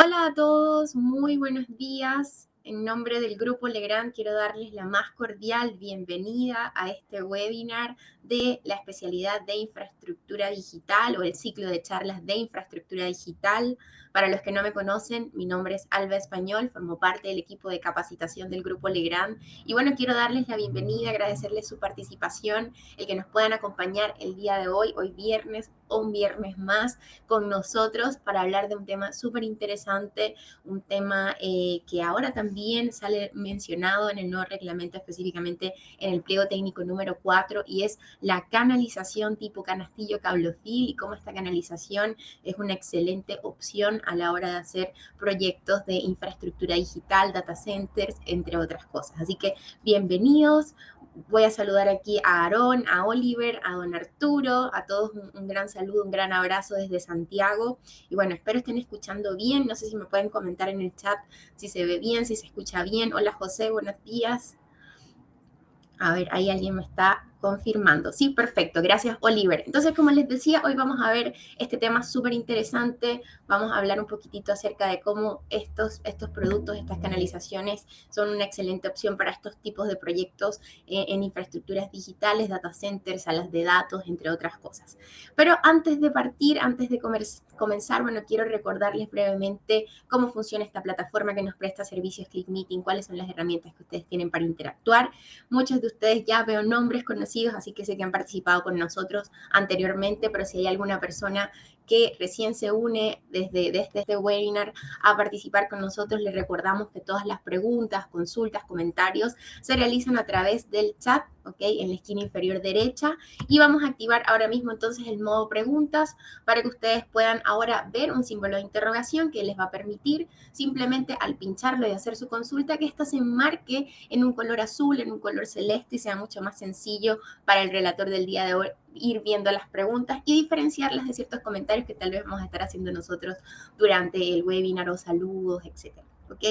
Hola a todos, muy buenos días. En nombre del Grupo Legrand quiero darles la más cordial bienvenida a este webinar de la especialidad de infraestructura digital o el ciclo de charlas de infraestructura digital. Para los que no me conocen, mi nombre es Alba Español, formo parte del equipo de capacitación del Grupo Legrand y bueno, quiero darles la bienvenida, agradecerles su participación, el que nos puedan acompañar el día de hoy viernes o un viernes más con nosotros para hablar de un tema súper interesante, un tema que ahora también sale mencionado en el nuevo reglamento, específicamente en el pliego técnico número 4, y es la canalización tipo canastillo cablofil y cómo esta canalización es una excelente opción a la hora de hacer proyectos de infraestructura digital, data centers, entre otras cosas. Así que bienvenidos. Voy a saludar aquí a Aarón, a Oliver, a don Arturo, a todos un gran saludo, un gran abrazo desde Santiago. Y bueno, espero estén escuchando bien. No sé si me pueden comentar en el chat si se ve bien, si se escucha bien. Hola José, buenos días. A ver, ahí alguien me está confirmando. Sí, perfecto. Gracias, Oliver. Entonces, como les decía, hoy vamos a ver este tema súper interesante. Vamos a hablar un poquitito acerca de cómo estos productos, estas canalizaciones son una excelente opción para estos tipos de proyectos en infraestructuras digitales, data centers, salas de datos, entre otras cosas. Pero antes de partir, antes de comenzar, bueno, quiero recordarles brevemente cómo funciona esta plataforma que nos presta servicios Click Meeting, cuáles son las herramientas que ustedes tienen para interactuar. Muchos de ustedes ya veo nombres conocidos, así que sé que han participado con nosotros anteriormente, pero si hay alguna persona que recién se une desde este webinar a participar con nosotros, les recordamos que todas las preguntas, consultas, comentarios se realizan a través del chat, ¿ok? En la esquina inferior derecha, y vamos a activar ahora mismo entonces el modo preguntas para que ustedes puedan ahora ver un símbolo de interrogación que les va a permitir simplemente al pincharlo y hacer su consulta que ésta se enmarque en un color azul, en un color celeste y sea mucho más sencillo para el relator del día de hoy ir viendo las preguntas y diferenciarlas de ciertos comentarios que tal vez vamos a estar haciendo nosotros durante el webinar o saludos, etcétera. ¿Ok?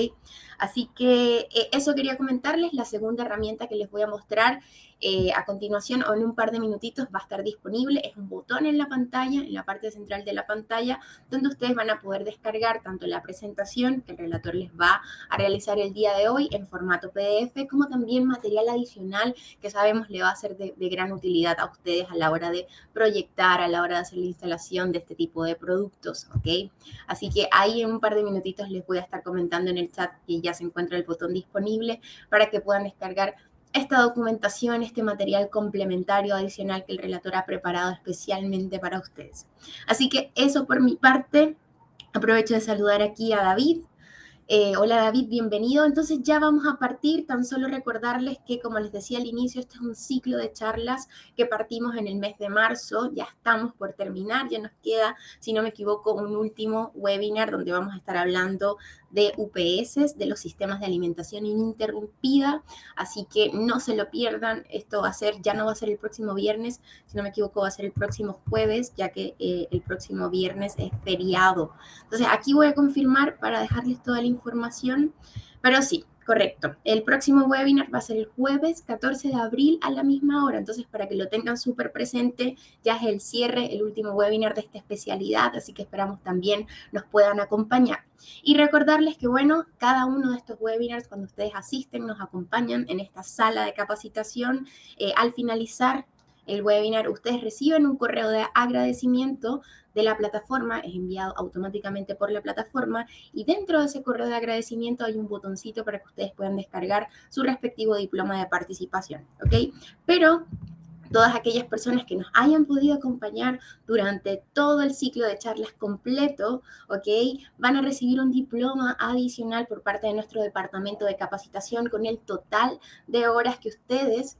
Así que eso quería comentarles. La segunda herramienta que les voy a mostrar a continuación o en un par de minutitos va a estar disponible. Es un botón en la pantalla, en la parte central de la pantalla, donde ustedes van a poder descargar tanto la presentación que el relator les va a realizar el día de hoy en formato PDF, como también material adicional que sabemos le va a ser de gran utilidad a ustedes a la hora de proyectar, a la hora de hacer la instalación de este tipo de productos, ¿ok? Así que ahí en un par de minutitos les voy a estar comentando en el chat que ya se encuentra el botón disponible para que puedan descargar esta documentación, este material complementario adicional que el relator ha preparado especialmente para ustedes. Así que eso por mi parte. Aprovecho de saludar aquí a David. Hola David, bienvenido. Entonces ya vamos a partir, tan solo recordarles que como les decía al inicio, este es un ciclo de charlas que partimos en el mes de marzo, ya estamos por terminar, ya nos queda, si no me equivoco, un último webinar donde vamos a estar hablando de UPS, de los sistemas de alimentación ininterrumpida, así que no se lo pierdan, esto va a ser, ya no va a ser el próximo viernes, si no me equivoco va a ser el próximo jueves, ya que el próximo viernes es feriado. Entonces aquí voy a confirmar para dejarles toda la información, pero sí, correcto. El próximo webinar va a ser el jueves 14 de abril a la misma hora, entonces para que lo tengan súper presente, ya es el cierre, el último webinar de esta especialidad, así que esperamos también nos puedan acompañar. Y recordarles que, bueno, cada uno de estos webinars, cuando ustedes asisten, nos acompañan en esta sala de capacitación, al finalizar el webinar, ustedes reciben un correo de agradecimiento de la plataforma, es enviado automáticamente por la plataforma y dentro de ese correo de agradecimiento hay un botoncito para que ustedes puedan descargar su respectivo diploma de participación, ¿ok? Pero todas aquellas personas que nos hayan podido acompañar durante todo el ciclo de charlas completo, ¿ok? Van a recibir un diploma adicional por parte de nuestro departamento de capacitación con el total de horas que ustedes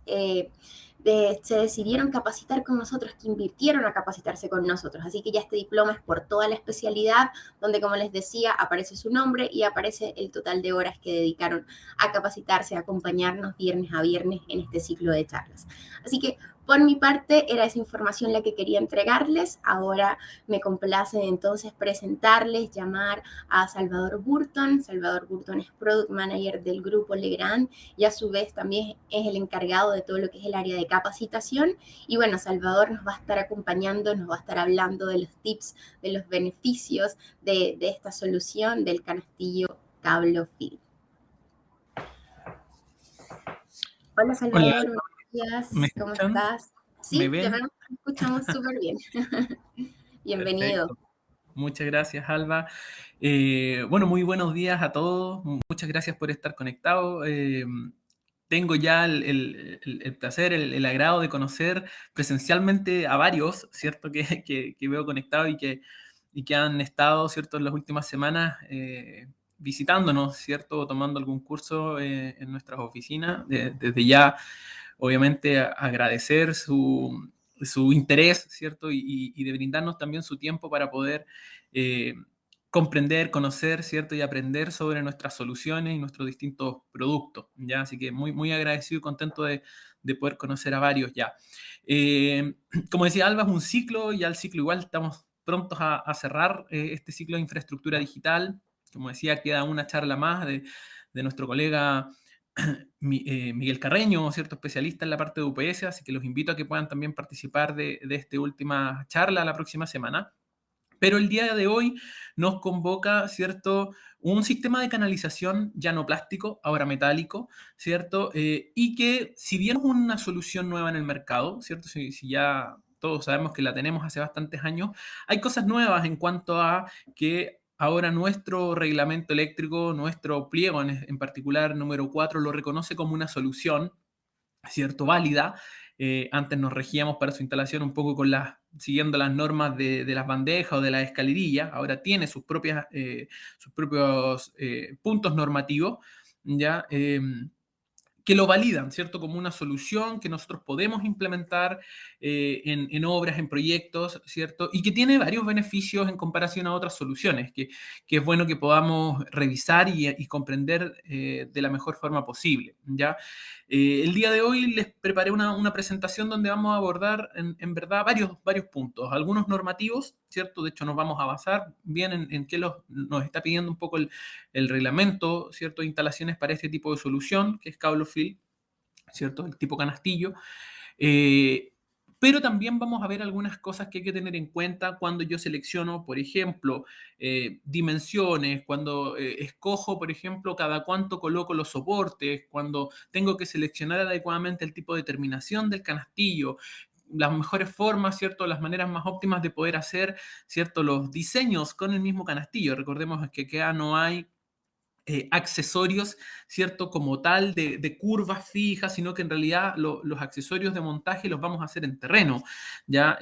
se decidieron capacitar con nosotros, que invirtieron a capacitarse con nosotros. Así que ya este diploma es por toda la especialidad, donde, como les decía, aparece su nombre y aparece el total de horas que dedicaron a capacitarse, a acompañarnos viernes a viernes en este ciclo de charlas. Así que Por mi parte, era esa información la que quería entregarles. Ahora me complace entonces presentarles, llamar a Salvador Burton. Salvador Burton es Product Manager del Grupo Legrand y a su vez también es el encargado de todo lo que es el área de capacitación. Y bueno, Salvador nos va a estar acompañando, nos va a estar hablando de los tips, de los beneficios de esta solución del canastillo Cablofil. Hola Hola, Salvador, buenos ¿me días, ¿cómo escuchan? estás? ¿Me Sí, te ven? vemos, te escuchamos súper bien. Bienvenido. Perfecto. Muchas gracias, Alba. Bueno, muy buenos días a todos. Muchas gracias por estar conectados. Tengo ya el placer, el agrado de conocer presencialmente a varios, ¿cierto? Que veo conectados y que han estado, ¿cierto? En las últimas semanas visitándonos, ¿cierto? Tomando algún curso en nuestras oficinas. Desde ya obviamente agradecer su interés, ¿cierto? Y de brindarnos también su tiempo para poder eh, comprender, conocer, ¿cierto? Y aprender sobre nuestras soluciones y nuestros distintos productos, ¿ya? Así que muy, muy agradecido y contento de poder conocer a varios ya. Eh, Como decía Alba, es un ciclo, ya el ciclo igual estamos prontos a cerrar este ciclo de infraestructura digital. Como decía, queda una charla más de nuestro colega Miguel Carreño, cierto especialista en la parte de UPS, así que los invito a que puedan también participar de esta última charla la próxima semana. Pero el día de hoy nos convoca, ¿cierto? Un sistema de canalización ya no plástico, ahora metálico, ¿cierto? Y que si bien es una solución nueva en el mercado, ¿cierto? Si ya todos sabemos que la tenemos hace bastantes años, hay cosas nuevas en cuanto a que ahora nuestro reglamento eléctrico, nuestro pliego en particular, número 4 lo reconoce como una solución, ¿cierto? Válida. Antes nos regíamos para su instalación un poco siguiendo las normas de las bandejas o de las escalerillas. Ahora tiene sus propios puntos normativos, ¿ya? Que lo validan, ¿cierto? Como una solución que nosotros podemos implementar en obras, en proyectos, ¿cierto? Y que tiene varios beneficios en comparación a otras soluciones, que es bueno que podamos revisar y comprender de la mejor forma posible, ¿ya? El día de hoy les preparé una presentación donde vamos a abordar en verdad varios puntos, algunos normativos, ¿cierto? De hecho nos vamos a basar bien en qué nos está pidiendo un poco el reglamento, ¿cierto? De instalaciones para este tipo de solución, que es Cablofil, ¿cierto? El tipo canastillo. Eh, pero también vamos a ver algunas cosas que hay que tener en cuenta cuando yo selecciono, por ejemplo, dimensiones, cuando escojo, por ejemplo, cada cuánto coloco los soportes, cuando tengo que seleccionar adecuadamente el tipo de terminación del canastillo, las mejores formas, ¿cierto? Las maneras más óptimas de poder hacer, ¿cierto? Los diseños con el mismo canastillo. Recordemos que acá no hay accesorios, ¿cierto? Como tal de curvas fijas, sino que en realidad los accesorios de montaje los vamos a hacer en terreno, ¿ya?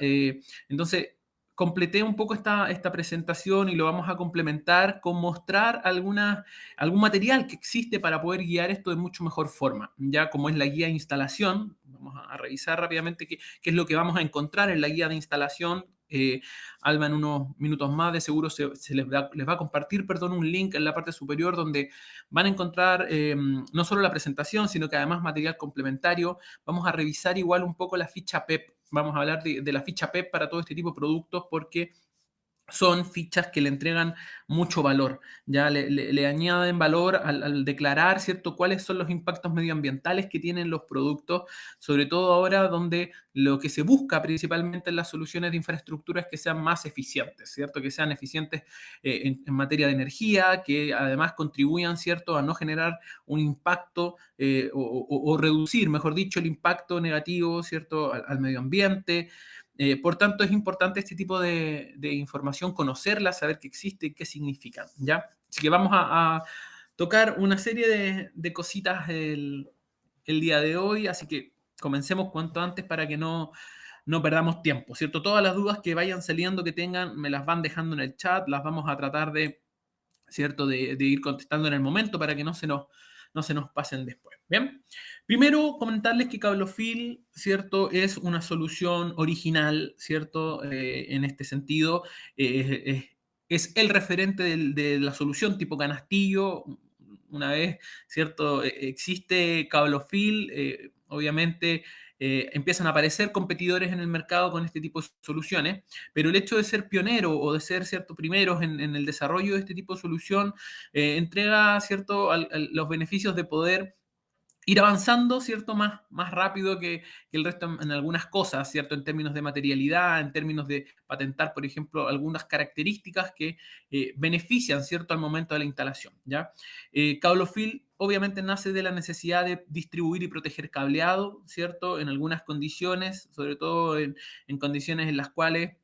Entonces, completé un poco esta presentación y lo vamos a complementar con mostrar algún material que existe para poder guiar esto de mucho mejor forma, ya como es la guía de instalación. Vamos a revisar rápidamente qué es lo que vamos a encontrar en la guía de instalación. Alba en unos minutos más de seguro se les va a compartir, perdón, un link en la parte superior donde van a encontrar no solo la presentación, sino que además material complementario. Vamos a revisar igual un poco la ficha PEP. Vamos a hablar de la ficha PEP para todo este tipo de productos porque son fichas que le entregan mucho valor, ya le añaden valor al declarar, ¿cierto?, cuáles son los impactos medioambientales que tienen los productos, sobre todo ahora donde lo que se busca principalmente en las soluciones de infraestructura es que sean más eficientes, ¿cierto?, que sean eficientes en materia de energía, que además contribuyan, ¿cierto?, a no generar un impacto o reducir, mejor dicho, el impacto negativo, ¿cierto?, al medio ambiente. Por tanto, es importante este tipo de información, conocerla, saber que existe y qué significa, ¿ya? Así que vamos a tocar una serie de cositas el día de hoy, así que comencemos cuanto antes para que no perdamos tiempo, ¿cierto? Todas las dudas que vayan saliendo, que tengan, me las van dejando en el chat, las vamos a tratar ¿cierto? De ir contestando en el momento para que no se nos pasen después. Bien, primero comentarles que Cablofil, ¿cierto? Es una solución original, ¿cierto? En este sentido, es el referente de la solución tipo canastillo. Una vez, ¿cierto? Existe Cablofil, obviamente empiezan a aparecer competidores en el mercado con este tipo de soluciones, pero el hecho de ser pionero o de ser, ¿cierto?, primeros en el desarrollo de este tipo de solución, entrega, ¿cierto?, los beneficios de poder ir avanzando, ¿cierto? Más rápido que el resto en algunas cosas, ¿cierto? En términos de materialidad, en términos de patentar, por ejemplo, algunas características que benefician, ¿cierto? Al momento de la instalación, ¿ya? Cablofil obviamente nace de la necesidad de distribuir y proteger cableado, ¿cierto? En algunas condiciones, sobre todo en condiciones en las cuales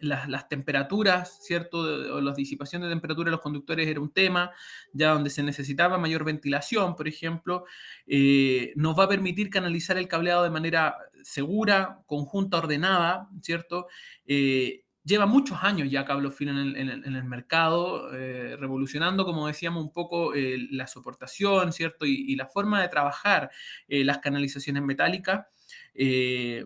las temperaturas, ¿cierto? O la disipación de temperatura de los conductores era un tema, ya donde se necesitaba mayor ventilación, por ejemplo, nos va a permitir canalizar el cableado de manera segura, conjunta, ordenada, ¿cierto? Lleva muchos años ya Cablofil en el mercado, revolucionando, como decíamos, un poco la soportación, ¿cierto? Y la forma de trabajar las canalizaciones metálicas. Eh,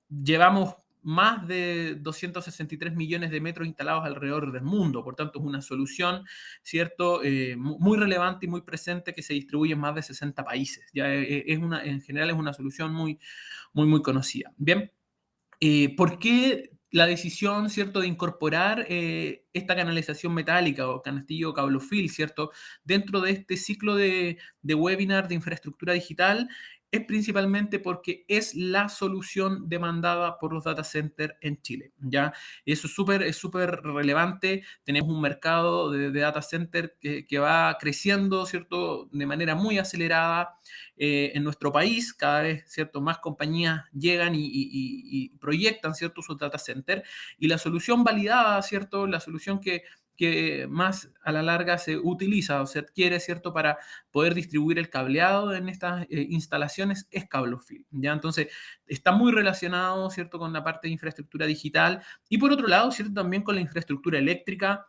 Llevamos más de 263 millones de metros instalados alrededor del mundo. Por tanto, es una solución, ¿cierto? Muy relevante y muy presente que se distribuye en más de 60 países. Ya en general es una solución muy conocida. Bien, ¿por qué la decisión, ¿cierto?, de incorporar esta canalización metálica o canastillo cablofil, ¿cierto?, dentro de este ciclo de webinar de infraestructura digital? Es principalmente porque es la solución demandada por los data centers en Chile, ¿ya? Y eso es súper relevante. Tenemos un mercado de data center que va creciendo, ¿cierto?, de manera muy acelerada en nuestro país. Cada vez, ¿cierto?, más compañías llegan y proyectan, ¿cierto?, sus data centers, y la solución validada, ¿cierto?, la solución que más a la larga se utiliza o se adquiere, ¿cierto?, para poder distribuir el cableado en estas instalaciones es Cablofil, ¿ya? Entonces, está muy relacionado, ¿cierto?, con la parte de infraestructura digital y por otro lado, ¿cierto?, también con la infraestructura eléctrica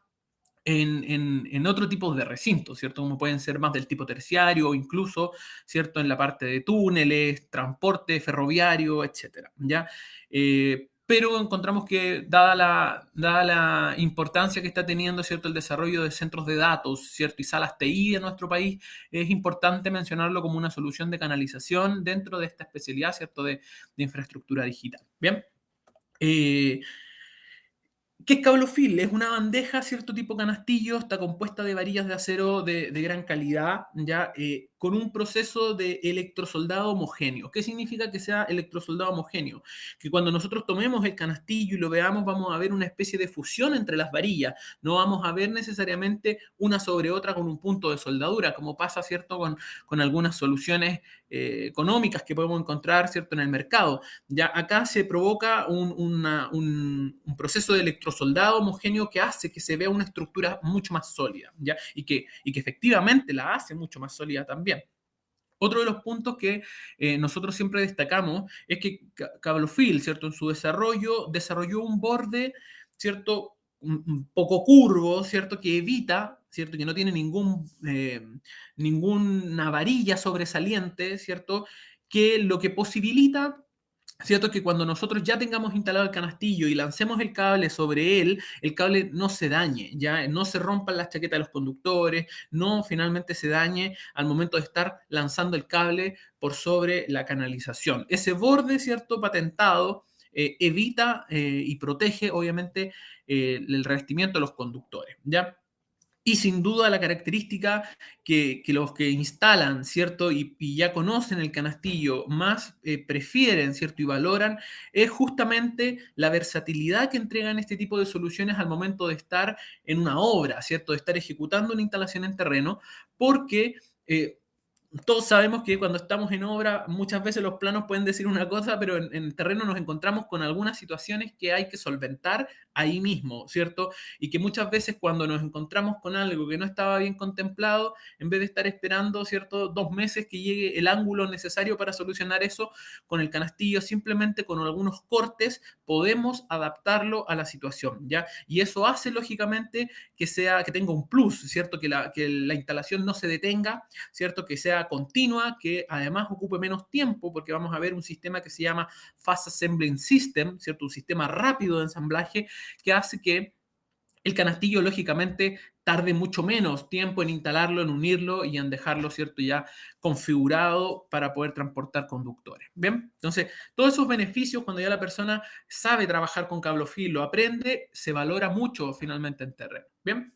en otro tipo de recintos, ¿cierto? Como pueden ser más del tipo terciario o incluso, ¿cierto?, en la parte de túneles, transporte ferroviario, etcétera, ¿ya? Pero encontramos que, dada la importancia que está teniendo, ¿cierto?, el desarrollo de centros de datos, ¿cierto?, y salas TI en nuestro país, es importante mencionarlo como una solución de canalización dentro de esta especialidad, ¿cierto?, de infraestructura digital. Bien. Eh, ¿Qué es cablofil? Es una bandeja, cierto tipo canastillo, está compuesta de varillas de acero de gran calidad, ya con un proceso de electrosoldado homogéneo. ¿Qué significa que sea electrosoldado homogéneo? Que cuando nosotros tomemos el canastillo y lo veamos, vamos a ver una especie de fusión entre las varillas. No vamos a ver necesariamente una sobre otra con un punto de soldadura, como pasa, ¿cierto?, con algunas soluciones económicas que podemos encontrar, ¿cierto?, en el mercado. Ya acá se provoca un proceso de electrosoldado homogéneo que hace que se vea una estructura mucho más sólida, ¿ya? Y que efectivamente la hace mucho más sólida también. Otro de los puntos que nosotros siempre destacamos es que Cablofil, ¿cierto?, en su desarrollo, desarrolló un borde, ¿cierto?, un poco curvo, ¿cierto?, que evita, ¿cierto?, que no tiene ninguna varilla sobresaliente, ¿cierto?, que lo que posibilita, ¿cierto?, que cuando nosotros ya tengamos instalado el canastillo y lancemos el cable sobre él, el cable no se dañe, ya no se rompan las chaquetas de los conductores, no finalmente se dañe al momento de estar lanzando el cable por sobre la canalización. Ese borde, ¿cierto?, patentado, evita y protege, obviamente, el revestimiento de los conductores, ¿ya? Y sin duda la característica que los que instalan, ¿cierto? Y ya conocen el canastillo, más prefieren, ¿cierto? Y valoran, es justamente la versatilidad que entregan este tipo de soluciones al momento de estar en una obra, ¿cierto? De estar ejecutando una instalación en terreno, porque todos sabemos que cuando estamos en obra muchas veces los planos pueden decir una cosa, pero en el terreno nos encontramos con algunas situaciones que hay que solventar ahí mismo, ¿cierto? Y que muchas veces cuando nos encontramos con algo que no estaba bien contemplado, en vez de estar esperando, ¿cierto?, 2 meses que llegue el ángulo necesario para solucionar eso, con el canastillo, simplemente con algunos cortes, podemos adaptarlo a la situación, ¿ya? Y eso hace, lógicamente, que tenga un plus, ¿cierto? Que la instalación no se detenga, ¿cierto? Que sea continua, que además ocupe menos tiempo, porque vamos a ver un sistema que se llama Fast Assembling System, ¿cierto? Un sistema rápido de ensamblaje que hace que el canastillo, lógicamente, tarde mucho menos tiempo en instalarlo, en unirlo y en dejarlo, ¿cierto?, ya configurado para poder transportar conductores. Bien, entonces, todos esos beneficios, cuando ya la persona sabe trabajar con cablofil, lo aprende, se valora mucho finalmente en terreno. Bien.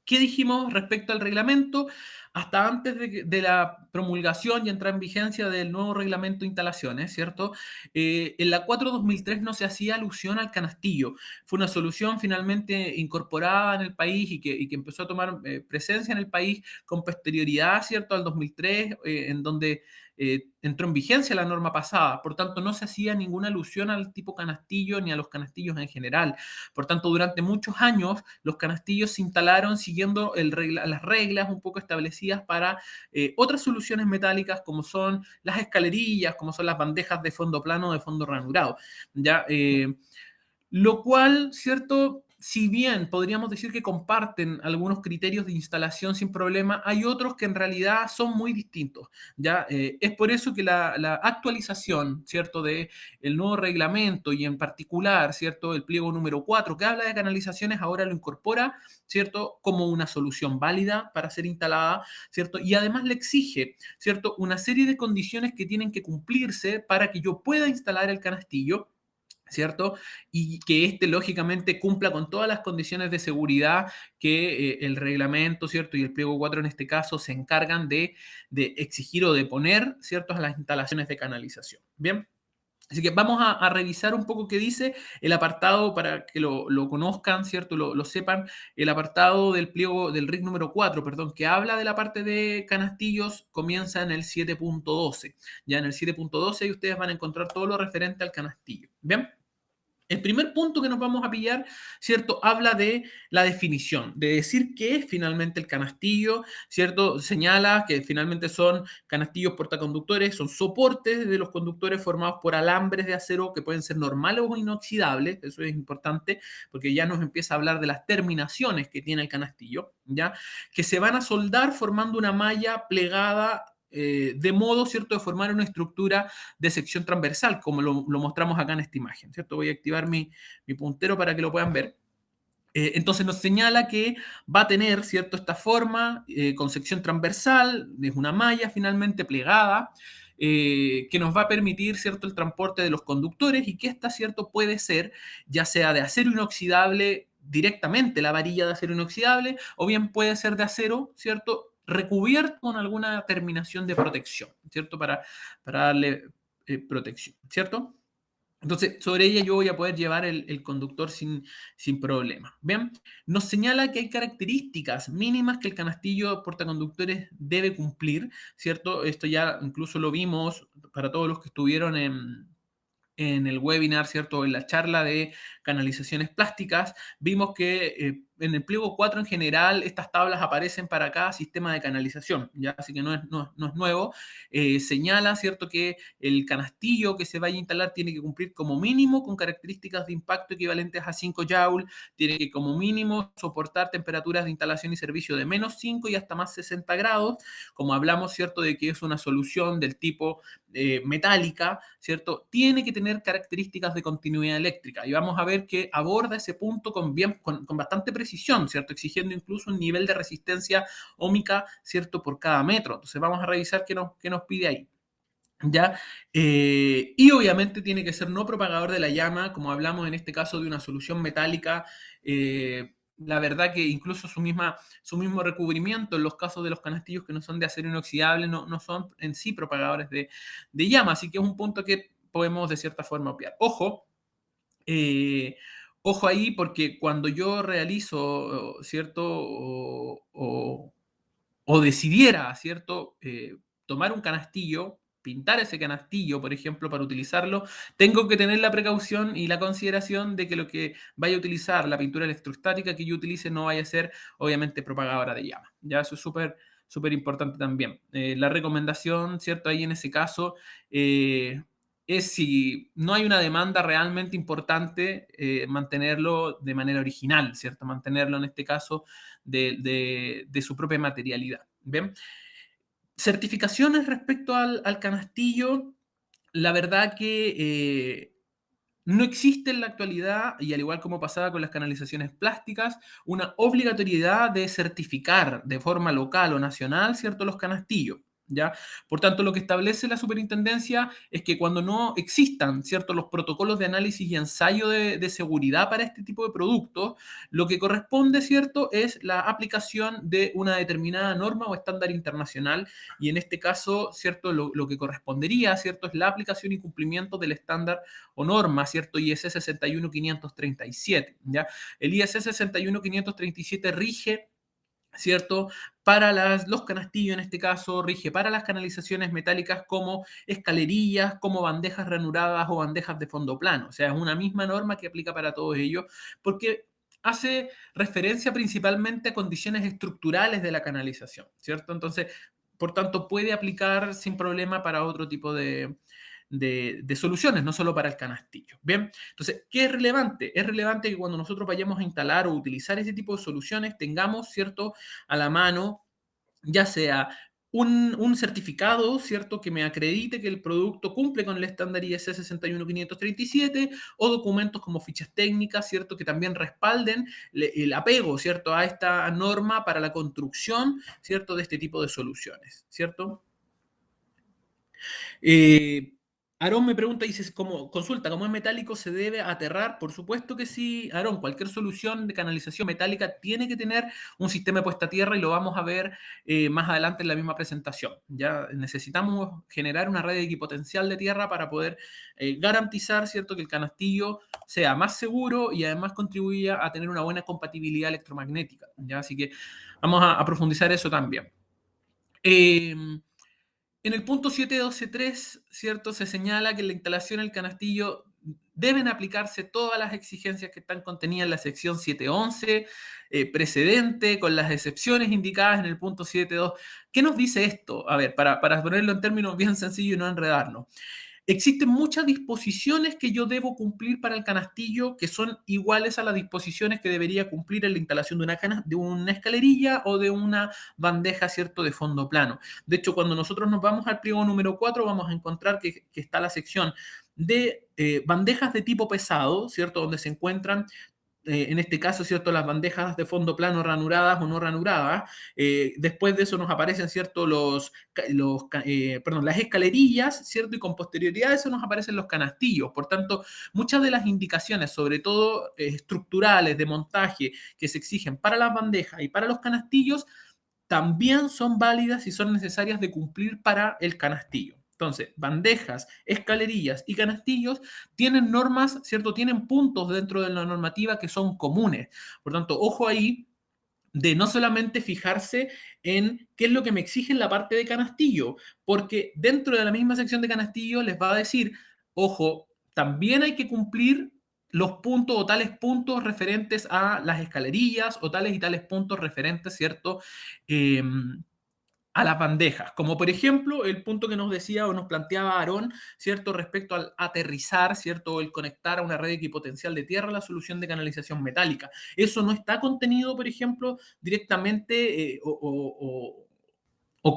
¿Qué dijimos respecto al reglamento? Hasta antes de la promulgación y entrar en vigencia del nuevo reglamento de instalaciones, ¿cierto? En la 4/2003 no se hacía alusión al canastillo. Fue una solución finalmente incorporada en el país y que empezó a tomar presencia en el país con posterioridad, ¿cierto? Al 2003, en donde entró en vigencia la norma pasada. Por tanto, no se hacía ninguna alusión al tipo canastillo ni a los canastillos en general. Por tanto, durante muchos años los canastillos se instalaron siguiendo las reglas un poco establecidas para otras soluciones metálicas como son las escalerillas, como son las bandejas de fondo plano o de fondo ranurado. ¿Ya? Lo cual, ¿cierto? Si bien podríamos decir que comparten algunos criterios de instalación sin problema, hay otros que en realidad son muy distintos. ¿Ya? Es por eso que la actualización, ¿cierto?, de el nuevo reglamento y en particular, ¿cierto?, el pliego número 4 que habla de canalizaciones ahora lo incorpora, ¿cierto?, como una solución válida para ser instalada, ¿cierto? Y además le exige, ¿cierto?, una serie de condiciones que tienen que cumplirse para que yo pueda instalar el canastillo, ¿cierto? Y que éste, lógicamente, cumpla con todas las condiciones de seguridad que el reglamento, ¿cierto? Y el pliego 4 en este caso se encargan de exigir o de poner, ¿cierto?, a las instalaciones de canalización. Bien. Así que vamos a revisar un poco qué dice el apartado para que lo conozcan, ¿cierto? Lo sepan. El apartado del pliego del RIC número 4, perdón, que habla de la parte de canastillos, comienza en el 7.12. Ya en el 7.12 ustedes van a encontrar todo lo referente al canastillo. ¿Bien? El primer punto que nos vamos a pillar, ¿cierto? Habla de la definición, de decir qué es finalmente el canastillo, ¿cierto? Señala que finalmente son canastillos portaconductores, son soportes de los conductores formados por alambres de acero que pueden ser normales o inoxidables, eso es importante, porque ya nos empieza a hablar de las terminaciones que tiene el canastillo, ¿ya? Que se van a soldar formando una malla plegada de modo, ¿cierto?, de formar una estructura de sección transversal, como lo mostramos acá en esta imagen, ¿cierto? Voy a activar mi puntero para que lo puedan ver. Entonces nos señala que va a tener, ¿cierto?, esta forma con sección transversal, es una malla finalmente plegada, que nos va a permitir, ¿cierto?, el transporte de los conductores y que esta, ¿cierto?, puede ser ya sea de acero inoxidable directamente, la varilla de acero inoxidable, o bien puede ser de acero, ¿cierto?, recubierto con alguna terminación de protección, ¿cierto?, para darle protección, ¿cierto? Entonces, sobre ella yo voy a poder llevar el conductor sin problema. ¿Bien? Nos señala que hay características mínimas que el canastillo portaconductores debe cumplir, ¿cierto? Esto ya incluso lo vimos para todos los que estuvieron en el webinar, ¿cierto? En la charla de canalizaciones plásticas, vimos que en el pliego 4 en general estas tablas aparecen para cada sistema de canalización, ¿ya? Así que no es nuevo. Señala, ¿cierto?, que el canastillo que se vaya a instalar tiene que cumplir como mínimo con características de impacto equivalentes a 5 Joule, tiene que como mínimo soportar temperaturas de instalación y servicio de -5 y hasta más 60 grados, como hablamos, ¿cierto?, de que es una solución del tipo metálica, ¿cierto? Tiene que tener características de continuidad eléctrica. Y vamos a ver que aborda ese punto con bastante precisión, ¿cierto? Exigiendo incluso un nivel de resistencia ómica, ¿cierto?, por cada metro. Entonces vamos a revisar qué nos pide ahí. ¿Ya? Y obviamente tiene que ser no propagador de la llama, como hablamos en este caso de una solución metálica. La verdad que incluso su mismo recubrimiento en los casos de los canastillos que no son de acero inoxidable no son en sí propagadores de llama, así que es un punto que podemos de cierta forma obviar. Eh, ojo ahí porque cuando yo realizo, ¿cierto? O decidiera, ¿cierto?, tomar un canastillo, pintar ese canastillo, por ejemplo, para utilizarlo, tengo que tener la precaución y la consideración de que lo que vaya a utilizar, la pintura electrostática que yo utilice, no vaya a ser, obviamente, propagadora de llama. Ya eso es súper importante también. La recomendación, ¿cierto?, ahí en ese caso, es si no hay una demanda realmente importante, mantenerlo de manera original, ¿cierto? Mantenerlo en este caso de su propia materialidad. ¿Bien? Certificaciones respecto al canastillo, la verdad que no existe en la actualidad, y al igual como pasaba con las canalizaciones plásticas, una obligatoriedad de certificar de forma local o nacional, ¿cierto?, los canastillos. ¿Ya? Por tanto, lo que establece la superintendencia es que cuando no existan, ¿cierto?, los protocolos de análisis y ensayo de seguridad para este tipo de productos, lo que corresponde, ¿cierto?, es la aplicación de una determinada norma o estándar internacional, y en este caso, ¿cierto?, lo que correspondería, ¿cierto?, es la aplicación y cumplimiento del estándar o norma, ¿cierto?, IS 61537, ¿ya? El IS 61537 rige, ¿cierto?, para los canastillos, en este caso, rige para las canalizaciones metálicas como escalerillas, como bandejas ranuradas o bandejas de fondo plano. O sea, es una misma norma que aplica para todos ellos, porque hace referencia principalmente a condiciones estructurales de la canalización, ¿cierto? Entonces, por tanto, puede aplicar sin problema para otro tipo de soluciones, no solo para el canastillo. Bien, entonces, ¿qué es relevante? Es relevante que cuando nosotros vayamos a instalar o utilizar ese tipo de soluciones, tengamos, ¿cierto?, a la mano, ya sea un certificado, ¿cierto?, que me acredite que el producto cumple con el estándar IS 61537, o documentos como fichas técnicas, ¿cierto?, que también respalden el apego, ¿cierto?, a esta norma para la construcción, ¿cierto?, de este tipo de soluciones, ¿cierto? Eh, Aarón me pregunta, dices, como consulta, ¿cómo es metálico se debe aterrar? Por supuesto que sí, Aarón, cualquier solución de canalización metálica tiene que tener un sistema de puesta a tierra, y lo vamos a ver más adelante en la misma presentación. Ya necesitamos generar una red equipotencial de tierra para poder garantizar, ¿cierto?, que el canastillo sea más seguro y además contribuya a tener una buena compatibilidad electromagnética, ¿ya? Así que vamos a profundizar eso también. En el punto 7.12.3, ¿cierto?, se señala que en la instalación del canastillo deben aplicarse todas las exigencias que están contenidas en la sección 7.11 precedente, con las excepciones indicadas en el punto 7.2. ¿Qué nos dice esto? A ver, para ponerlo en términos bien sencillos y no enredarnos. Existen muchas disposiciones que yo debo cumplir para el canastillo que son iguales a las disposiciones que debería cumplir en la instalación de una escalerilla o de una bandeja, ¿cierto?, de fondo plano. De hecho, cuando nosotros nos vamos al pliego número 4, vamos a encontrar que está la sección de bandejas de tipo pesado, ¿cierto?, donde se encuentran en este caso, ¿cierto?, las bandejas de fondo plano ranuradas o no ranuradas. Después de eso nos aparecen, ¿cierto?, las escalerillas, ¿cierto?, y con posterioridad a eso nos aparecen los canastillos. Por tanto, muchas de las indicaciones, sobre todo estructurales, de montaje, que se exigen para las bandejas y para los canastillos, también son válidas y son necesarias de cumplir para el canastillo. Entonces, bandejas, escalerillas y canastillos tienen normas, ¿cierto? Tienen puntos dentro de la normativa que son comunes. Por tanto, ojo ahí de no solamente fijarse en qué es lo que me exige en la parte de canastillo, porque dentro de la misma sección de canastillo les va a decir, ojo, también hay que cumplir los puntos o tales puntos referentes a las escalerillas o tales y tales puntos referentes, ¿cierto? Eh, a las bandejas, como por ejemplo el punto que nos decía o nos planteaba Aarón, ¿cierto?, respecto al aterrizar, ¿cierto?, el conectar a una red equipotencial de tierra la solución de canalización metálica. Eso no está contenido, por ejemplo, directamente o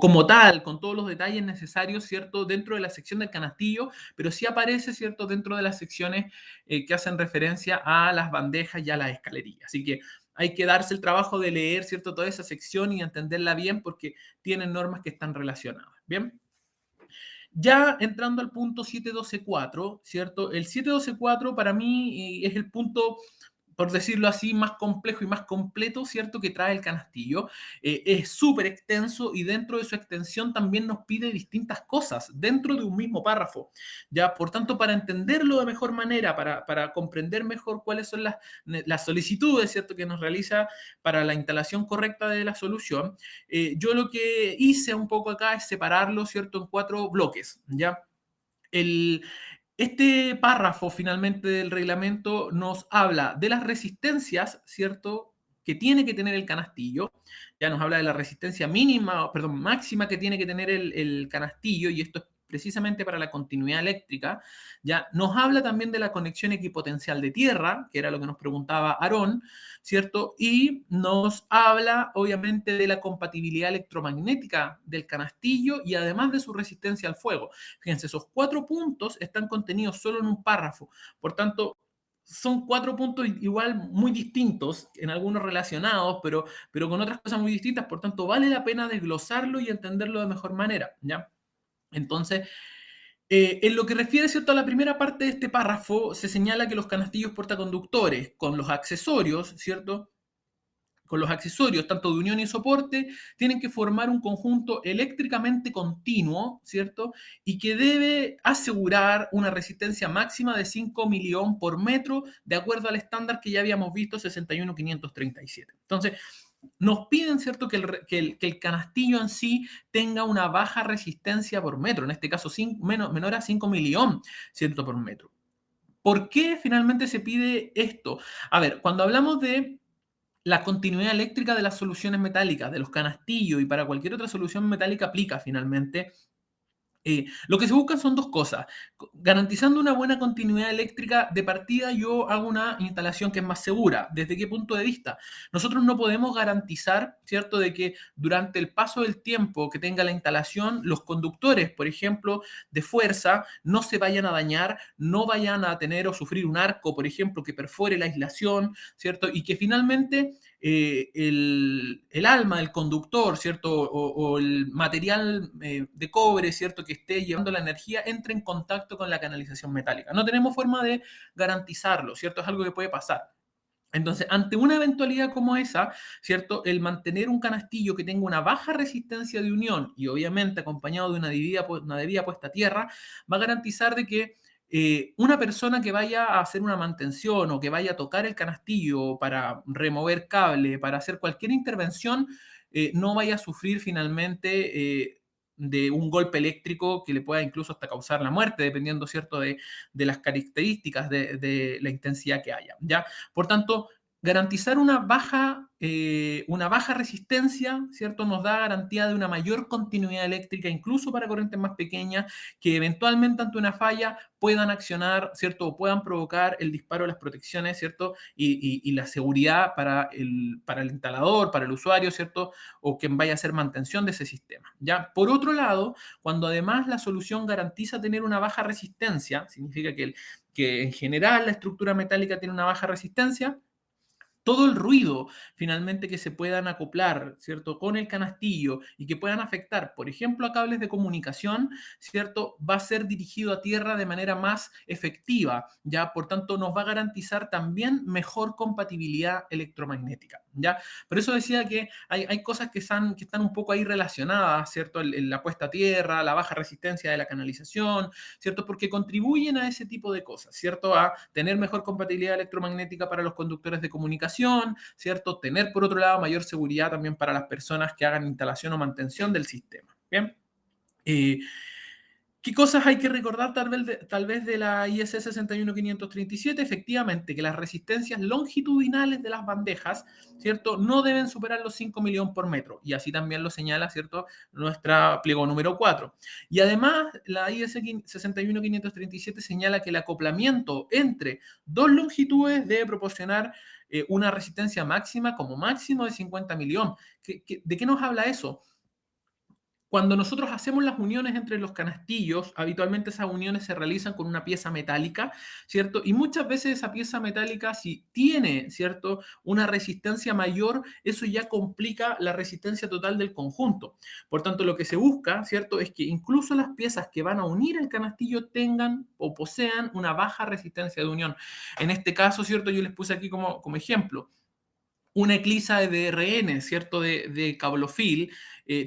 como tal, con todos los detalles necesarios, ¿cierto?, dentro de la sección del canastillo, pero sí aparece, ¿cierto?, dentro de las secciones que hacen referencia a las bandejas y a las escalerillas. Así que hay que darse el trabajo de leer, ¿cierto?, toda esa sección y entenderla bien, porque tienen normas que están relacionadas. Bien. Ya entrando al punto 7.12.4, ¿cierto? El 7.12.4 para mí es el punto, por decirlo así, más complejo y más completo, ¿cierto?, que trae el canastillo. Es súper extenso y dentro de su extensión también nos pide distintas cosas dentro de un mismo párrafo. Ya, por tanto, para entenderlo de mejor manera, para comprender mejor cuáles son las solicitudes, ¿cierto?, que nos realiza para la instalación correcta de la solución, yo lo que hice un poco acá es separarlo, ¿cierto?, en 4 bloques, ¿ya? El, este párrafo finalmente del reglamento nos habla de las resistencias, ¿cierto?, que tiene que tener el canastillo. Ya nos habla de la resistencia mínima, perdón, máxima que tiene que tener el canastillo, y esto es precisamente para la continuidad eléctrica, ya nos habla también de la conexión equipotencial de tierra, que era lo que nos preguntaba Aarón, ¿cierto? Y nos habla, obviamente, de la compatibilidad electromagnética del canastillo y además de su resistencia al fuego. Fíjense, esos 4 puntos están contenidos solo en un párrafo. Por tanto, son 4 puntos igual muy distintos, en algunos relacionados, pero con otras cosas muy distintas. Por tanto, vale la pena desglosarlo y entenderlo de mejor manera, ¿ya? Entonces, en lo que refiere, ¿cierto?, a la primera parte de este párrafo, se señala que los canastillos portaconductores con los accesorios, ¿cierto?, con los accesorios, tanto de unión y soporte, tienen que formar un conjunto eléctricamente continuo, ¿cierto? Y que debe asegurar una resistencia máxima de 5 miliohms por metro, de acuerdo al estándar que ya habíamos visto, 61537. Entonces, nos piden, ¿cierto?, que el canastillo en sí tenga una baja resistencia por metro, en este caso menor a 5 miliohms, ¿cierto?, por metro. ¿Por qué finalmente se pide esto? A ver, cuando hablamos de la continuidad eléctrica de las soluciones metálicas, de los canastillos y para cualquier otra solución metálica aplica finalmente. Lo que se busca son dos cosas. Garantizando una buena continuidad eléctrica, de partida yo hago una instalación que es más segura. ¿Desde qué punto de vista? Nosotros no podemos garantizar, ¿cierto?, de que durante el paso del tiempo que tenga la instalación, los conductores, por ejemplo, de fuerza, no se vayan a dañar, no vayan a tener o sufrir un arco, por ejemplo, que perfore la aislación, ¿cierto? Y que finalmente el alma del conductor, ¿cierto? O el material de cobre, ¿cierto?, que esté llevando la energía, entre en contacto con la canalización metálica. No tenemos forma de garantizarlo, ¿cierto? Es algo que puede pasar. Entonces, ante una eventualidad como esa, ¿cierto?, el mantener un canastillo que tenga una baja resistencia de unión y obviamente acompañado de una debida puesta a tierra, va a garantizar de que una persona que vaya a hacer una mantención o que vaya a tocar el canastillo para remover cable, para hacer cualquier intervención, no vaya a sufrir finalmente de un golpe eléctrico que le pueda incluso hasta causar la muerte, dependiendo, ¿cierto?, de las características de la intensidad que haya, ¿ya? Por tanto, garantizar una baja resistencia, ¿cierto?, nos da garantía de una mayor continuidad eléctrica, incluso para corrientes más pequeñas, que eventualmente ante una falla puedan accionar, ¿cierto?, o puedan provocar el disparo de las protecciones, ¿cierto?, y la seguridad para el instalador, para el usuario, ¿cierto?, o quien vaya a hacer mantención de ese sistema, ¿ya? Por otro lado, cuando además la solución garantiza tener una baja resistencia, significa que en general la estructura metálica tiene una baja resistencia, todo el ruido finalmente que se puedan acoplar, ¿cierto?, con el canastillo y que puedan afectar, por ejemplo, a cables de comunicación, ¿cierto?, va a ser dirigido a tierra de manera más efectiva, ¿ya? Por tanto, nos va a garantizar también mejor compatibilidad electromagnética, ¿ya? Por eso decía que hay cosas que están un poco ahí relacionadas, ¿cierto?, la puesta a tierra, la baja resistencia de la canalización, ¿cierto?, porque contribuyen a ese tipo de cosas, ¿cierto?, a tener mejor compatibilidad electromagnética para los conductores de comunicación, ¿cierto? Tener, por otro lado, mayor seguridad también para las personas que hagan instalación o mantención del sistema. Bien. Eh, ¿Qué cosas hay que recordar tal vez de la IS 61537? Efectivamente, que las resistencias longitudinales de las bandejas, ¿cierto?, no deben superar los 5 miliohms por metro. Y así también lo señala, ¿cierto?, nuestra pliego número 4. Y además, la IS 61537 señala que el acoplamiento entre dos longitudes debe proporcionar una resistencia máxima como máximo de 50 miliohms. ¿De qué nos habla eso? Cuando nosotros hacemos las uniones entre los canastillos, habitualmente esas uniones se realizan con una pieza metálica, ¿cierto? Y muchas veces esa pieza metálica, si tiene, ¿cierto?, una resistencia mayor, eso ya complica la resistencia total del conjunto. Por tanto, lo que se busca, ¿cierto?, es que incluso las piezas que van a unir el canastillo tengan o posean una baja resistencia de unión. En este caso, ¿cierto?, yo les puse aquí como ejemplo una eclisa de DRN, ¿cierto?, de cablofil,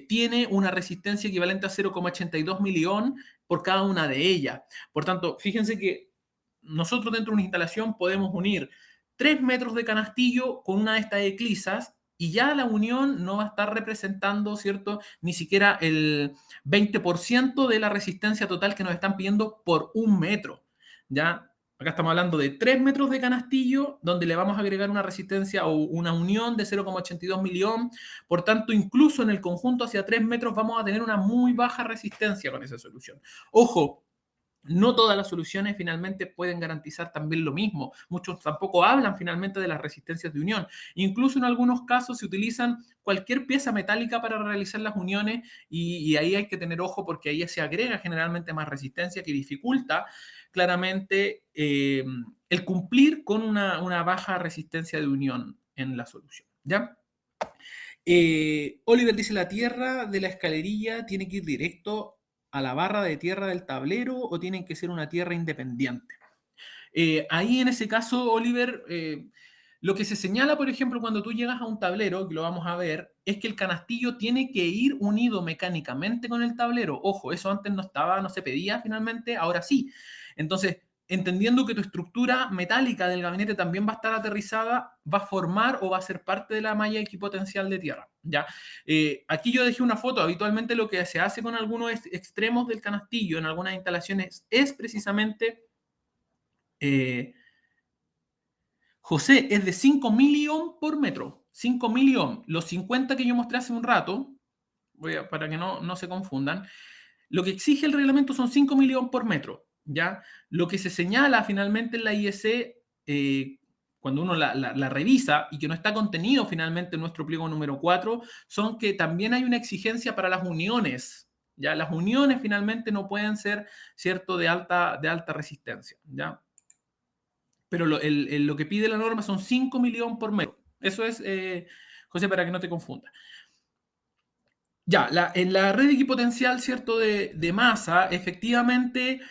tiene una resistencia equivalente a 0,82 miliohms por cada una de ellas. Por tanto, fíjense que nosotros dentro de una instalación podemos unir 3 metros de canastillo con una de estas eclisas y ya la unión no va a estar representando, ¿cierto?, ni siquiera el 20% de la resistencia total que nos están pidiendo por un metro, ¿ya? Acá estamos hablando de 3 metros de canastillo, donde le vamos a agregar una resistencia o una unión de 0,82 miliohm. Por tanto, incluso en el conjunto hacia 3 metros vamos a tener una muy baja resistencia con esa solución. Ojo, no todas las soluciones finalmente pueden garantizar también lo mismo. Muchos tampoco hablan finalmente de las resistencias de unión. Incluso en algunos casos se utilizan cualquier pieza metálica para realizar las uniones y ahí hay que tener ojo porque ahí se agrega generalmente más resistencia que dificulta claramente el cumplir con una baja resistencia de unión en la solución. ¿Ya? Oliver dice, ¿la tierra de la escalerilla tiene que ir directo a la barra de tierra del tablero o tiene que ser una tierra independiente? Ahí en ese caso, Oliver, lo que se señala, por ejemplo, cuando tú llegas a un tablero, que lo vamos a ver, es que el canastillo tiene que ir unido mecánicamente con el tablero. Ojo, eso antes no estaba, no se pedía finalmente, ahora sí. Entonces, entendiendo que tu estructura metálica del gabinete también va a estar aterrizada, va a formar o va a ser parte de la malla equipotencial de tierra. ¿Ya? Aquí yo dejé una foto. Habitualmente lo que se hace con algunos extremos del canastillo en algunas instalaciones es precisamente... José, es de 5 miliohm por metro. 5 miliohm. Los 50 que yo mostré hace un rato, para que no se confundan, lo que exige el reglamento son 5 miliohm por metro. ¿Ya? Lo que se señala finalmente en la IEC, cuando uno la revisa y que no está contenido finalmente en nuestro pliego número 4, son que también hay una exigencia para las uniones. ¿Ya? Las uniones finalmente no pueden ser, ¿cierto?, de alta resistencia. ¿Ya? Pero lo que pide la norma son 5 millones por metro. Eso es, José, para que no te confundas. Ya, en la red equipotencial, ¿cierto?, de masa, efectivamente,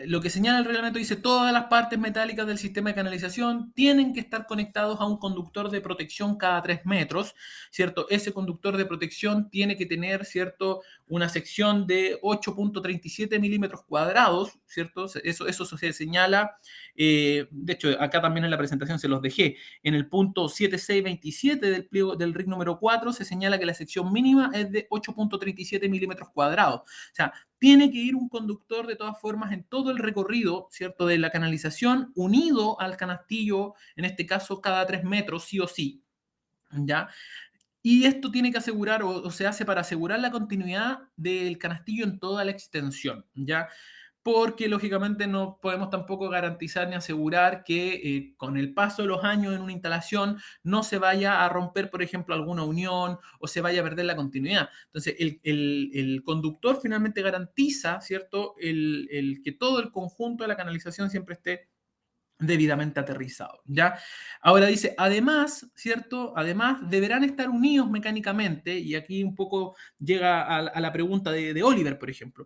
lo que señala el reglamento dice todas las partes metálicas del sistema de canalización tienen que estar conectados a un conductor de protección cada 3 metros, ¿cierto? Ese conductor de protección tiene que tener, ¿cierto?, una sección de 8,37 milímetros cuadrados, ¿cierto? Eso se señala, de hecho, acá también en la presentación se los dejé. En el punto 7627 del pliego del RIC número 4 se señala que la sección mínima es de 8,37 milímetros cuadrados. O sea, tiene que ir un conductor de todas formas en todo el recorrido, ¿cierto?, de la canalización unido al canastillo, en este caso cada 3 metros, sí o sí. ¿Ya? Y esto tiene que asegurar, o se hace para asegurar la continuidad del canastillo en toda la extensión, ¿ya? Porque lógicamente no podemos tampoco garantizar ni asegurar que con el paso de los años en una instalación no se vaya a romper, por ejemplo, alguna unión o se vaya a perder la continuidad. Entonces, el conductor finalmente garantiza, ¿cierto?, que todo el conjunto de la canalización siempre esté debidamente aterrizado, ¿ya? Ahora dice, además, ¿cierto? Además, deberán estar unidos mecánicamente, y aquí un poco llega a la pregunta de Oliver, por ejemplo.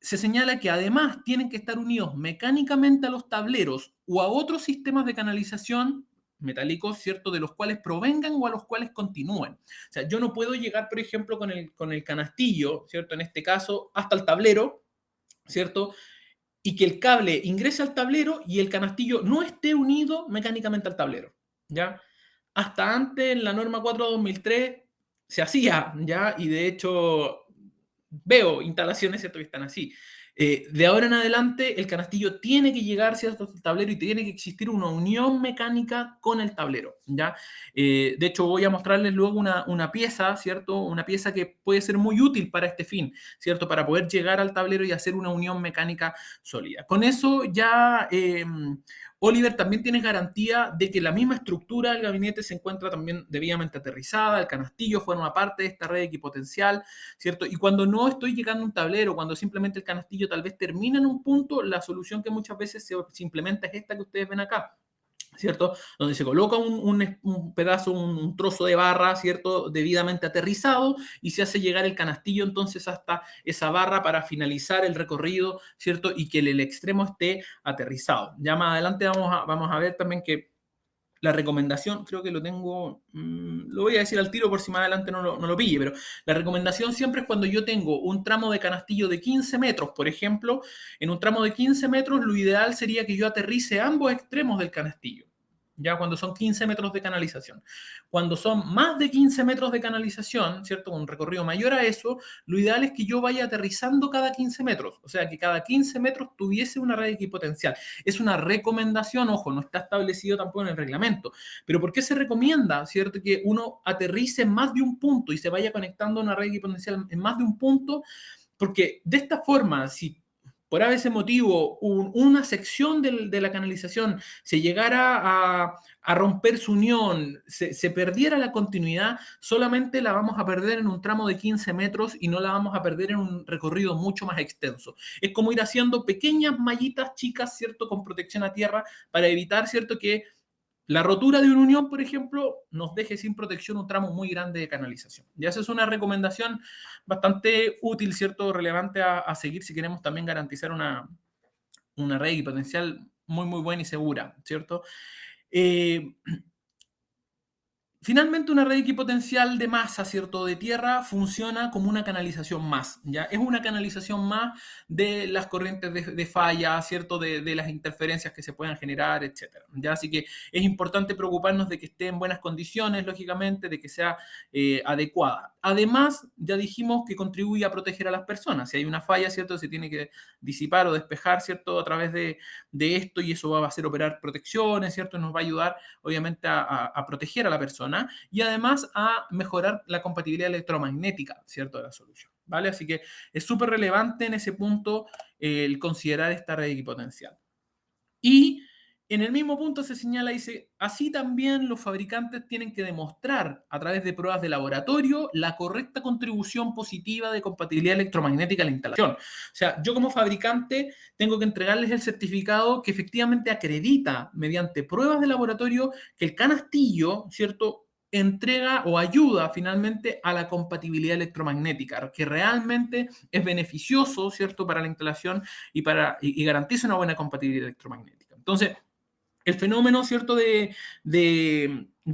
Se señala que además tienen que estar unidos mecánicamente a los tableros o a otros sistemas de canalización metálicos, ¿cierto?, de los cuales provengan o a los cuales continúen. O sea, yo no puedo llegar, por ejemplo, con el canastillo, ¿cierto?, en este caso, hasta el tablero, ¿cierto?, y que el cable ingrese al tablero y el canastillo no esté unido mecánicamente al tablero, ¿ya? Hasta antes, en la norma 4/2003, se hacía, ¿ya? Y de hecho, veo instalaciones, ¿cierto?, que están así. De ahora en adelante, el canastillo tiene que llegar, ¿cierto?, al tablero y tiene que existir una unión mecánica con el tablero, ¿ya? De hecho, voy a mostrarles luego una pieza, ¿cierto? Una pieza que puede ser muy útil para este fin, ¿cierto? Para poder llegar al tablero y hacer una unión mecánica sólida. Con eso ya... Oliver, también tienes garantía de que la misma estructura del gabinete se encuentra también debidamente aterrizada, el canastillo forma parte de esta red equipotencial, ¿cierto? Y cuando no estoy llegando a un tablero, cuando simplemente el canastillo tal vez termina en un punto, la solución que muchas veces se implementa es esta que ustedes ven acá, ¿cierto? Donde se coloca un pedazo, un trozo de barra, ¿cierto?, debidamente aterrizado y se hace llegar el canastillo entonces hasta esa barra para finalizar el recorrido, ¿cierto? Y que el extremo esté aterrizado. Ya más adelante vamos a ver también que la recomendación, creo que lo tengo, lo voy a decir al tiro por si más adelante no lo pille, pero la recomendación siempre es cuando yo tengo un tramo de canastillo de 15 metros, por ejemplo, en un tramo de 15 metros lo ideal sería que yo aterrice ambos extremos del canastillo. ya cuando son 15 metros de canalización. Cuando son más de 15 metros de canalización, ¿cierto? Un recorrido mayor a eso, lo ideal es que yo vaya aterrizando cada 15 metros, o sea, que cada 15 metros tuviese una red equipotencial. Es una recomendación, ojo, no está establecido tampoco en el reglamento, pero ¿por qué se recomienda, ¿cierto? Que uno aterrice en más de un punto y se vaya conectando a una red equipotencial en más de un punto, porque de esta forma, si por ese motivo una sección de la canalización se llegara a romper su unión, se perdiera la continuidad, solamente la vamos a perder en un tramo de 15 metros y no la vamos a perder en un recorrido mucho más extenso. Es como ir haciendo pequeñas mallitas chicas, ¿cierto?, con protección a tierra para evitar, ¿cierto?, que la rotura de una unión, por ejemplo, nos deje sin protección un tramo muy grande de canalización. Y esa es una recomendación bastante útil, ¿cierto? Relevante a seguir si queremos también garantizar una red potencial muy, muy buena y segura, ¿cierto? Eh, Finalmente, una red equipotencial de masa, ¿cierto?, de tierra, funciona como una canalización más, ¿ya? Es una canalización más de las corrientes de falla, ¿cierto?, de las interferencias que se puedan generar, etcétera, ¿ya? Así que es importante preocuparnos de que esté en buenas condiciones, lógicamente, de que sea adecuada. Además, ya dijimos que contribuye a proteger a las personas. Si hay una falla, ¿cierto?, se tiene que disipar o despejar, ¿cierto?, a través de esto, y eso va a hacer operar protecciones, ¿cierto?, nos va a ayudar, obviamente, a proteger a la persona y además a mejorar la compatibilidad electromagnética, ¿cierto?, de la solución, ¿vale? Así que es súper relevante en ese punto el considerar esta red equipotencial. Y en el mismo punto se señala, dice, así también los fabricantes tienen que demostrar a través de pruebas de laboratorio la correcta contribución positiva de compatibilidad electromagnética a la instalación. O sea, yo como fabricante tengo que entregarles el certificado que efectivamente acredita mediante pruebas de laboratorio que el canastillo, ¿cierto?, entrega o ayuda finalmente a la compatibilidad electromagnética, que realmente es beneficioso, ¿cierto?, para la instalación y garantiza una buena compatibilidad electromagnética. Entonces, el fenómeno, ¿cierto?, de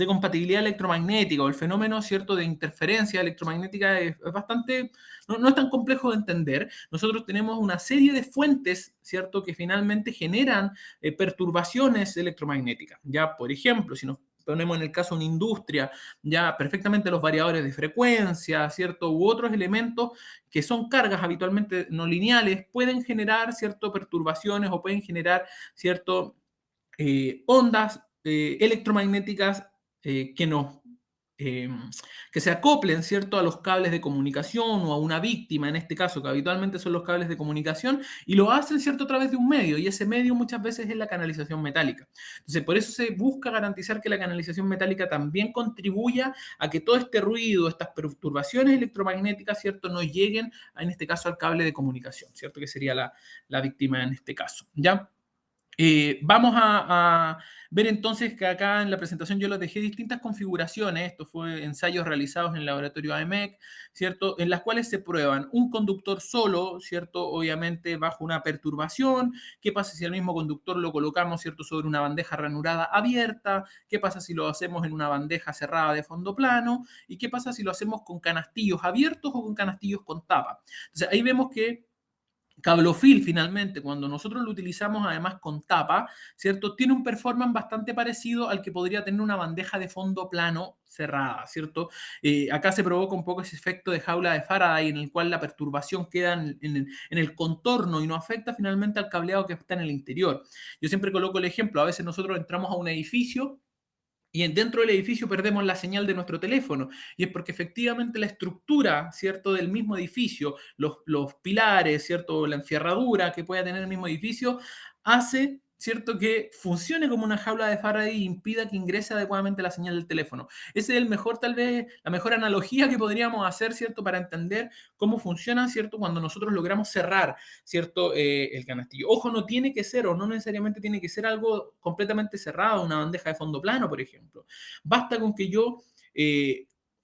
compatibilidad electromagnética o el fenómeno, ¿cierto?, de interferencia electromagnética es bastante, no es tan complejo de entender. Nosotros tenemos una serie de fuentes, ¿cierto?, que finalmente generan perturbaciones electromagnéticas. Ya, por ejemplo, si nos ponemos en el caso de una industria, ya perfectamente los variadores de frecuencia, ¿cierto?, u otros elementos que son cargas habitualmente no lineales, pueden generar, ¿cierto?, perturbaciones o pueden generar, ¿cierto?, ondas electromagnéticas que nos que se acoplen, ¿cierto?, a los cables de comunicación o a una víctima, en este caso, que habitualmente son los cables de comunicación, y lo hacen, ¿cierto?, a través de un medio, y ese medio muchas veces es la canalización metálica. Entonces, por eso se busca garantizar que la canalización metálica también contribuya a que todo este ruido, estas perturbaciones electromagnéticas, ¿cierto?, no lleguen, en este caso, al cable de comunicación, ¿cierto?, que sería la víctima en este caso, ¿ya? Vamos a ver entonces que acá en la presentación yo les dejé distintas configuraciones, esto fue ensayos realizados en el laboratorio AEMEC, ¿cierto?, en las cuales se prueban un conductor solo, ¿cierto?, obviamente bajo una perturbación. ¿Qué pasa si el mismo conductor lo colocamos, ¿cierto?, sobre una bandeja ranurada abierta? ¿Qué pasa si lo hacemos en una bandeja cerrada de fondo plano? ¿Y qué pasa si lo hacemos con canastillos abiertos o con canastillos con tapa? Entonces ahí vemos que Cablofil, finalmente, cuando nosotros lo utilizamos además con tapa, ¿cierto?, tiene un performance bastante parecido al que podría tener una bandeja de fondo plano cerrada, ¿cierto? Acá se provoca un poco ese efecto de jaula de Faraday en el cual la perturbación queda en el contorno y no afecta finalmente al cableado que está en el interior. Yo siempre coloco el ejemplo, a veces nosotros entramos a un edificio y dentro del edificio perdemos la señal de nuestro teléfono. Y es porque efectivamente la estructura, ¿cierto?, del mismo edificio, los pilares, ¿cierto?, la enferradura que pueda tener el mismo edificio, hace, ¿cierto?, que funcione como una jaula de Faraday y impida que ingrese adecuadamente la señal del teléfono. Ese es el mejor, tal vez, la mejor analogía que podríamos hacer, ¿cierto?, para entender cómo funciona, ¿cierto?, cuando nosotros logramos cerrar, ¿cierto?, el canastillo. Ojo, no tiene que ser o no necesariamente tiene que ser algo completamente cerrado, una bandeja de fondo plano, por ejemplo. Basta con que yo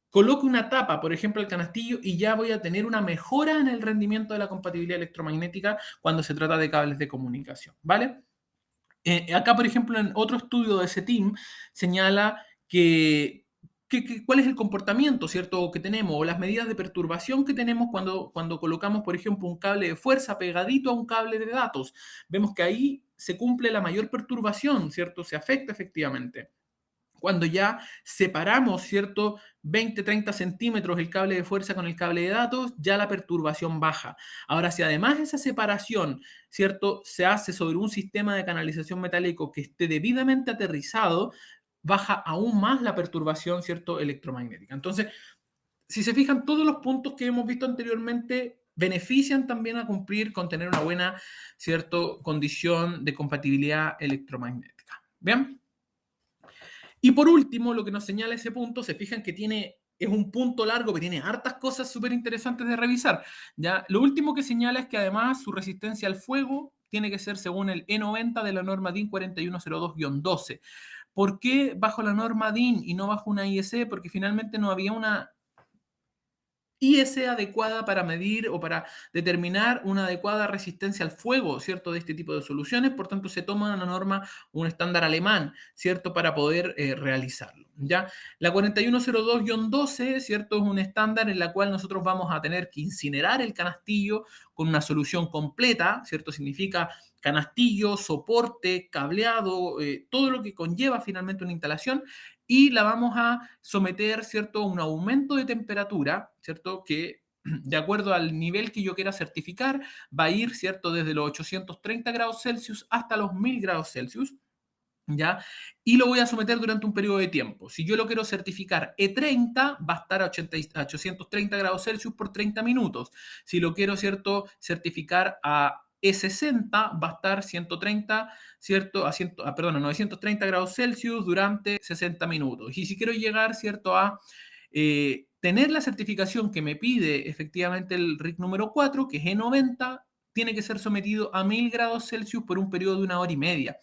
coloque una tapa, por ejemplo, al canastillo y ya voy a tener una mejora en el rendimiento de la compatibilidad electromagnética cuando se trata de cables de comunicación, ¿vale? Acá, por ejemplo, en otro estudio de ese team señala cuál es el comportamiento, ¿cierto?, que tenemos o las medidas de perturbación que tenemos cuando colocamos, por ejemplo, un cable de fuerza pegadito a un cable de datos. Vemos que ahí se cumple la mayor perturbación, ¿cierto? Se afecta efectivamente. Cuando ya separamos, ¿cierto? 20, 30 centímetros el cable de fuerza con el cable de datos, ya la perturbación baja. Ahora, si además esa separación, ¿cierto? Se hace sobre un sistema de canalización metálico que esté debidamente aterrizado, baja aún más la perturbación, ¿cierto? Electromagnética. Entonces, si se fijan, todos los puntos que hemos visto anteriormente benefician también a cumplir con tener una buena, ¿cierto? Condición de compatibilidad electromagnética. ¿Bien? Y por último, lo que nos señala ese punto, se fijan que es un punto largo, que tiene hartas cosas súper interesantes de revisar. ¿Ya? Lo último que señala es que además su resistencia al fuego tiene que ser según el E90 de la norma DIN 4102-12. ¿Por qué bajo la norma DIN y no bajo una IEC? Porque finalmente no había una IEC adecuada para medir o para determinar una adecuada resistencia al fuego, ¿cierto? De este tipo de soluciones, por tanto se toma una norma, un estándar alemán, ¿cierto? Para poder realizarlo, ¿ya? La 4102-12, ¿cierto? Es un estándar en la cual nosotros vamos a tener que incinerar el canastillo con una solución completa, ¿cierto? Significa canastillo, soporte, cableado, todo lo que conlleva finalmente una instalación, y la vamos a someter, ¿cierto?, a un aumento de temperatura, ¿cierto?, que de acuerdo al nivel que yo quiera certificar, va a ir, ¿cierto?, desde los 830 grados Celsius hasta los 1000 grados Celsius, ¿ya? Y lo voy a someter durante un periodo de tiempo. Si yo lo quiero certificar E30, va a estar a 830 grados Celsius por 30 minutos. Si lo quiero, ¿cierto?, certificar a E60, va a estar 130, ¿cierto?, a 930 grados Celsius durante 60 minutos. Y si quiero llegar, ¿cierto?, a tener la certificación que me pide efectivamente el RIC número 4, que es E90, tiene que ser sometido a 1000 grados Celsius por un periodo de 1 hora y media.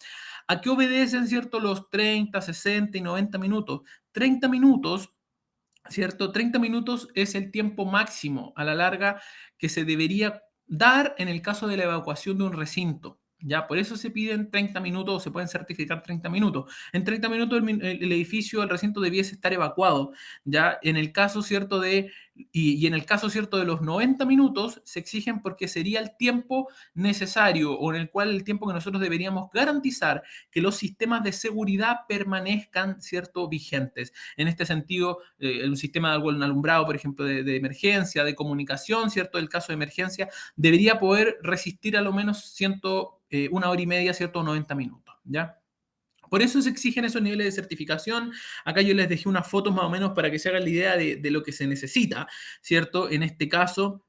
¿A qué obedecen, cierto, los 30, 60 y 90 minutos? 30 minutos, ¿cierto? 30 minutos es el tiempo máximo a la larga que se debería dar en el caso de la evacuación de un recinto. ¿Ya? Por eso se piden 30 minutos o se pueden certificar 30 minutos. En 30 minutos el edificio, el recinto debiese estar evacuado. ¿Ya? En el caso, ¿cierto? Y en el caso, ¿cierto?, de los 90 minutos se exigen porque sería el tiempo necesario o en el cual el tiempo que nosotros deberíamos garantizar que los sistemas de seguridad permanezcan, ¿cierto?, vigentes. En este sentido, un sistema de alumbrado, por ejemplo, de emergencia, de comunicación, ¿cierto?, el caso de emergencia, debería poder resistir a lo menos 1 hora y media, ¿cierto?, 90 minutos, ¿ya? Por eso se exigen esos niveles de certificación. Acá yo les dejé unas fotos más o menos para que se hagan la idea de lo que se necesita, ¿cierto? En este caso,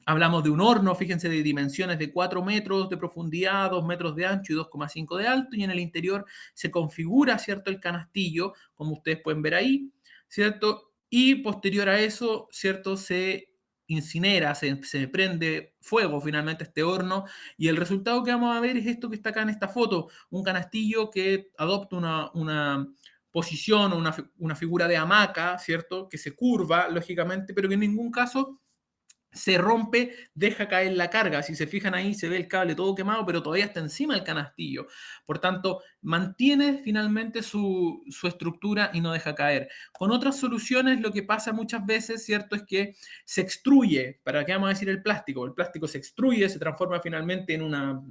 hablamos de un horno, fíjense, de dimensiones de 4 metros de profundidad, 2 metros de ancho y 2,5 de alto, y en el interior se configura, ¿cierto?, el canastillo, como ustedes pueden ver ahí, ¿cierto? Y posterior a eso, ¿cierto?, se incinera, se prende fuego finalmente este horno, y el resultado que vamos a ver es esto que está acá en esta foto, un canastillo que adopta una posición o una figura de hamaca, ¿cierto?, que se curva, lógicamente, pero que en ningún caso se rompe, deja caer la carga. Si se fijan ahí, se ve el cable todo quemado, pero todavía está encima del canastillo. Por tanto, mantiene finalmente su estructura y no deja caer. Con otras soluciones, lo que pasa muchas veces, ¿cierto?, es que se extruye. ¿Para qué vamos a decir el plástico? El plástico se extruye, se transforma finalmente en una,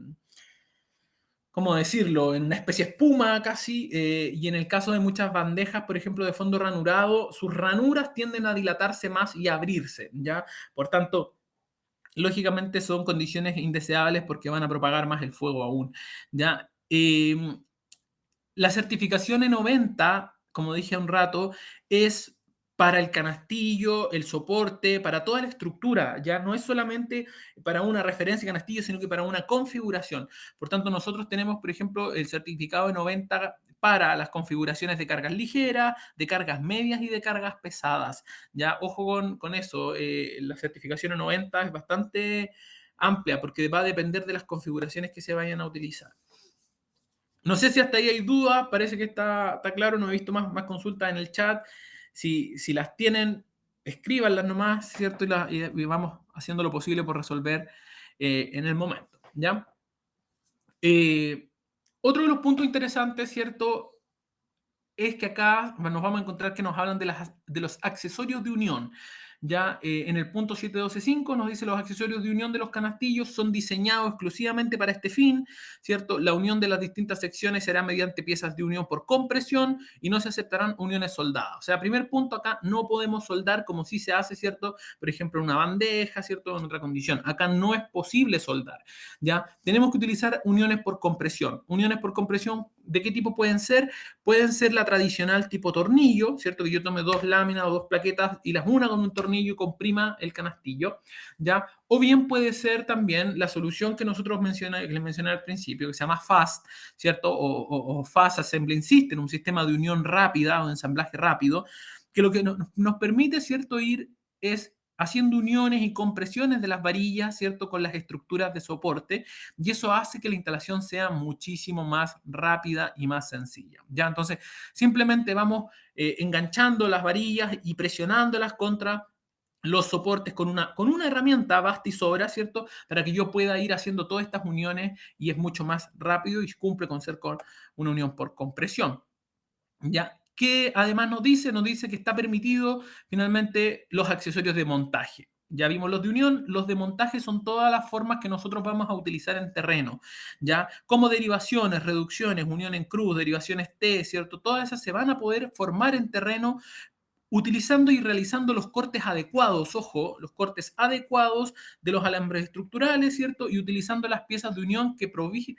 ¿cómo decirlo?, en una especie de espuma casi, y en el caso de muchas bandejas, por ejemplo, de fondo ranurado, sus ranuras tienden a dilatarse más y a abrirse, ¿ya? Por tanto, lógicamente son condiciones indeseables porque van a propagar más el fuego aún, ¿ya? La certificación E90, como dije hace un rato, es para el canastillo, el soporte, para toda la estructura, ya no es solamente para una referencia de canastillo, sino que para una configuración. Por tanto, nosotros tenemos, por ejemplo, el certificado E90 para las configuraciones de cargas ligeras, de cargas medias y de cargas pesadas. Ya, ojo con eso, la certificación E90 es bastante amplia porque va a depender de las configuraciones que se vayan a utilizar. No sé si hasta ahí hay dudas, parece que está claro, no he visto más consultas en el chat. Si las tienen, escríbanlas nomás, ¿cierto? Y vamos haciendo lo posible por resolver en el momento, ¿ya? Otro de los puntos interesantes, ¿cierto?, es que acá nos vamos a encontrar que nos hablan de los accesorios de unión. Ya en el punto 7.12.5 nos dice los accesorios de unión de los canastillos son diseñados exclusivamente para este fin, ¿cierto? La unión de las distintas secciones será mediante piezas de unión por compresión y no se aceptarán uniones soldadas. O sea, primer punto, acá no podemos soldar como si se hace, ¿cierto? Por ejemplo, en una bandeja, ¿cierto? En otra condición. Acá no es posible soldar, ¿ya? Tenemos que utilizar uniones por compresión. Uniones por compresión, ¿de qué tipo pueden ser? Pueden ser la tradicional tipo tornillo, ¿cierto? Que yo tome dos láminas o dos plaquetas y las una con un tornillo y comprima el canastillo, ¿ya? O bien puede ser también la solución que nosotros que les mencioné al principio, que se llama FAST, ¿cierto? O Fast Assembling System, un sistema de unión rápida o ensamblaje rápido, que lo que nos permite, ¿cierto? Ir es haciendo uniones y compresiones de las varillas, ¿cierto? Con las estructuras de soporte, y eso hace que la instalación sea muchísimo más rápida y más sencilla, ¿ya? Entonces, simplemente vamos enganchando las varillas y presionándolas contra los soportes con una herramienta basta y sobra, ¿cierto? Para que yo pueda ir haciendo todas estas uniones y es mucho más rápido y cumple con ser con una unión por compresión. ¿Ya? Que además nos dice que está permitido finalmente los accesorios de montaje. Ya vimos los de unión, los de montaje son todas las formas que nosotros vamos a utilizar en terreno, ¿ya? Como derivaciones, reducciones, unión en cruz, derivaciones T, ¿cierto? Todas esas se van a poder formar en terreno utilizando y realizando los cortes adecuados, ojo, los cortes adecuados de los alambres estructurales, ¿cierto? Y utilizando las piezas de unión que provee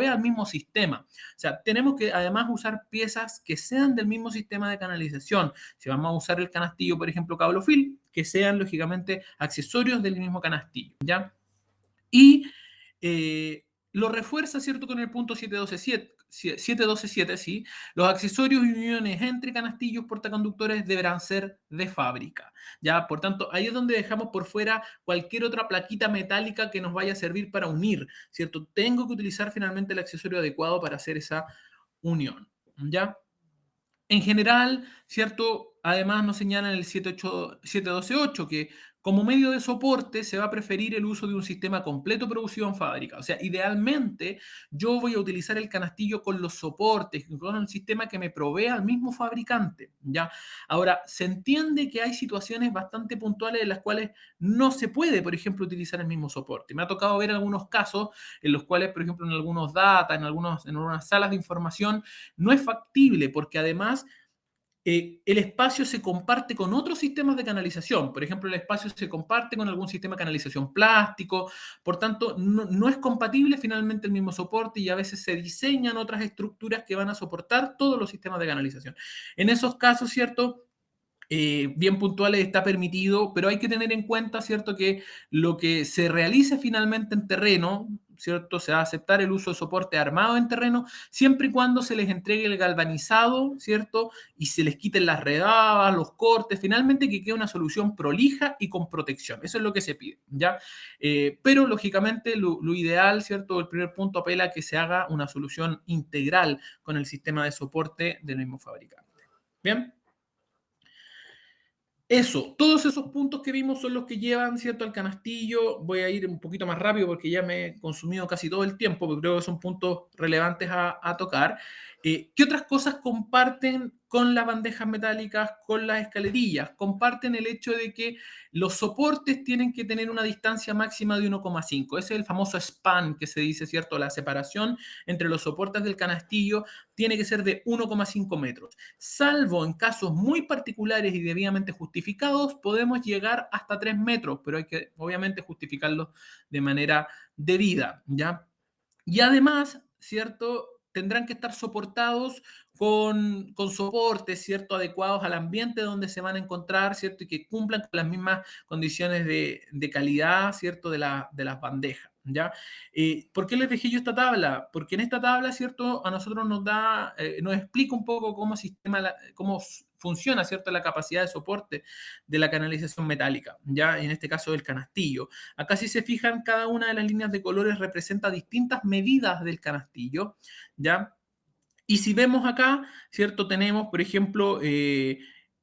al mismo sistema. O sea, tenemos que además usar piezas que sean del mismo sistema de canalización. Si vamos a usar el canastillo, por ejemplo, cablofil, que sean lógicamente accesorios del mismo canastillo, ¿ya? Y lo refuerza, ¿cierto? Con el punto 7.12.7, ¿sí? Los accesorios y uniones entre canastillos portaconductores deberán ser de fábrica, ¿ya? Por tanto, ahí es donde dejamos por fuera cualquier otra plaquita metálica que nos vaya a servir para unir, ¿cierto? Tengo que utilizar finalmente el accesorio adecuado para hacer esa unión, ¿ya? En general, ¿cierto? Además nos señala en el 7.12.8 que como medio de soporte se va a preferir el uso de un sistema completo producido en fábrica. O sea, idealmente yo voy a utilizar el canastillo con los soportes, con el sistema que me provea el mismo fabricante, ¿ya? Ahora, se entiende que hay situaciones bastante puntuales en las cuales no se puede, por ejemplo, utilizar el mismo soporte. Me ha tocado ver algunos casos en los cuales, por ejemplo, en algunos data, en algunas salas de información, no es factible porque además el espacio se comparte con otros sistemas de canalización. Por ejemplo, el espacio se comparte con algún sistema de canalización plástico. Por tanto, no es compatible finalmente el mismo soporte y a veces se diseñan otras estructuras que van a soportar todos los sistemas de canalización. En esos casos, ¿cierto? Bien puntuales está permitido, pero hay que tener en cuenta, ¿cierto?, que lo que se realice finalmente en terreno, ¿cierto?, se va a aceptar el uso de soporte armado en terreno, siempre y cuando se les entregue el galvanizado, ¿cierto?, y se les quiten las redadas, los cortes, finalmente que quede una solución prolija y con protección. Eso es lo que se pide, ¿ya? Pero, lógicamente, lo ideal, ¿cierto?, el primer punto apela a que se haga una solución integral con el sistema de soporte del mismo fabricante. ¿Bien? Eso, todos esos puntos que vimos son los que llevan, ¿cierto?, al canastillo. Voy a ir un poquito más rápido porque ya me he consumido casi todo el tiempo, pero creo que son puntos relevantes a tocar. ¿Qué otras cosas comparten con las bandejas metálicas, con las escalerillas? Comparten el hecho de que los soportes tienen que tener una distancia máxima de 1,5. Ese es el famoso span que se dice, ¿cierto? La separación entre los soportes del canastillo tiene que ser de 1,5 metros. Salvo en casos muy particulares y debidamente justificados, podemos llegar hasta 3 metros, pero hay que obviamente justificarlo de manera debida, ¿ya? Y además, ¿cierto? Tendrán que estar soportados con soportes, ¿cierto? Adecuados al ambiente donde se van a encontrar, ¿cierto? Y que cumplan con las mismas condiciones de calidad, ¿cierto? De las bandejas, ¿ya? ¿Por qué les dejé yo esta tabla? Porque en esta tabla, ¿cierto? A nosotros nos explica un poco cómo funciona, ¿cierto? La capacidad de soporte de la canalización metálica, ¿ya? En este caso del canastillo. Acá si se fijan, cada una de las líneas de colores representa distintas medidas del canastillo, ¿ya? Y si vemos acá, ¿cierto? Tenemos, por ejemplo,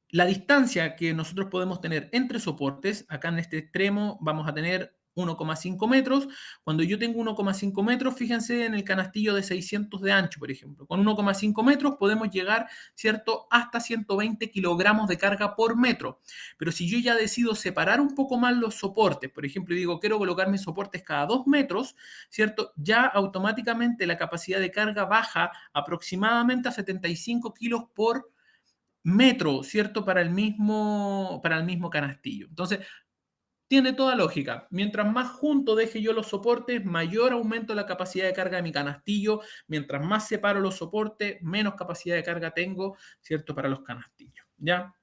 la distancia que nosotros podemos tener entre soportes. Acá en este extremo vamos a tener 1,5 metros. Cuando yo tengo 1,5 metros, fíjense en el canastillo de 600 de ancho, por ejemplo. Con 1,5 metros podemos llegar, ¿cierto?, hasta 120 kilogramos de carga por metro. Pero si yo ya decido separar un poco más los soportes, por ejemplo, digo, quiero colocar mis soportes cada 2 metros, ¿cierto?, ya automáticamente la capacidad de carga baja aproximadamente a 75 kilos por metro, ¿cierto?, para el mismo canastillo. Entonces, tiene toda lógica. Mientras más junto deje yo los soportes, mayor aumento la capacidad de carga de mi canastillo. Mientras más separo los soportes, menos capacidad de carga tengo, ¿cierto?, para los canastillos. ¿Ya?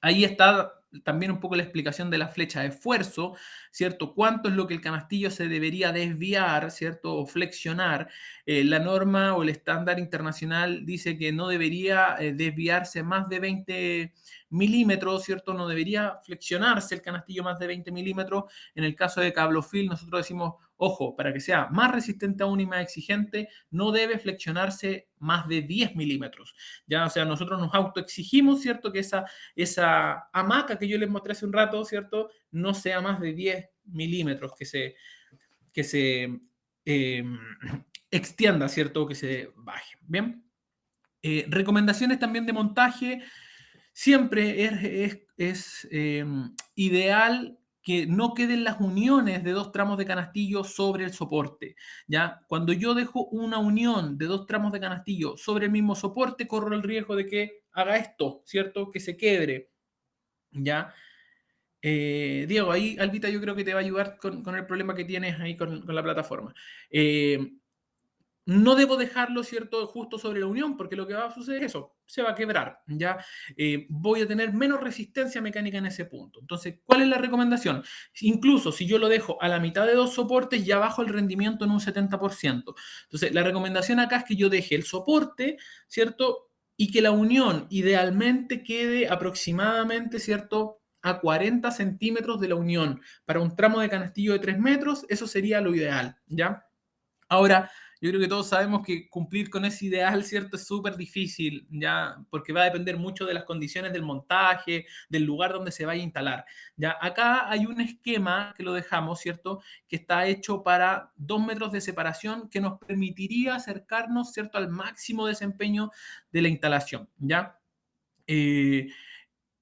Ahí está también un poco la explicación de la flecha de esfuerzo, ¿cierto? ¿Cuánto es lo que el canastillo se debería desviar, ¿cierto? O flexionar. La norma o el estándar internacional dice que no debería desviarse más de 20 milímetros, ¿cierto? No debería flexionarse el canastillo más de 20 milímetros. En el caso de Cablofil, nosotros decimos, ojo, para que sea más resistente aún y más exigente, no debe flexionarse más de 10 milímetros. Ya, o sea, nosotros nos autoexigimos, ¿cierto? Que esa hamaca que yo les mostré hace un rato, ¿cierto?, no sea más de 10 milímetros, que se eh, extienda, ¿cierto?, que se baje. Bien. Recomendaciones también de montaje. Siempre es ideal que no queden las uniones de dos tramos de canastillo sobre el soporte. ¿Ya? Cuando yo dejo una unión de dos tramos de canastillo sobre el mismo soporte, corro el riesgo de que haga esto, ¿cierto? Que se quiebre. ¿Ya? Diego, ahí Albita yo creo que te va a ayudar con el problema que tienes ahí con la plataforma. No debo dejarlo, ¿cierto?, justo sobre la unión, porque lo que va a suceder es eso, se va a quebrar, ¿ya? Voy a tener menos resistencia mecánica en ese punto. Entonces, ¿cuál es la recomendación? Incluso si yo lo dejo a la mitad de dos soportes, ya bajo el rendimiento en un 70%. Entonces, la recomendación acá es que yo deje el soporte, ¿cierto?, y que la unión idealmente quede aproximadamente, ¿cierto?, a 40 centímetros de la unión. Para un tramo de canastillo de 3 metros, eso sería lo ideal, ¿ya? Ahora, yo creo que todos sabemos que cumplir con ese ideal, ¿cierto? Es súper difícil, ¿ya? Porque va a depender mucho de las condiciones del montaje, del lugar donde se vaya a instalar, ¿ya? Acá hay un esquema que lo dejamos, ¿cierto? Que está hecho para 2 metros de separación que nos permitiría acercarnos, ¿cierto?, al máximo desempeño de la instalación, ¿ya?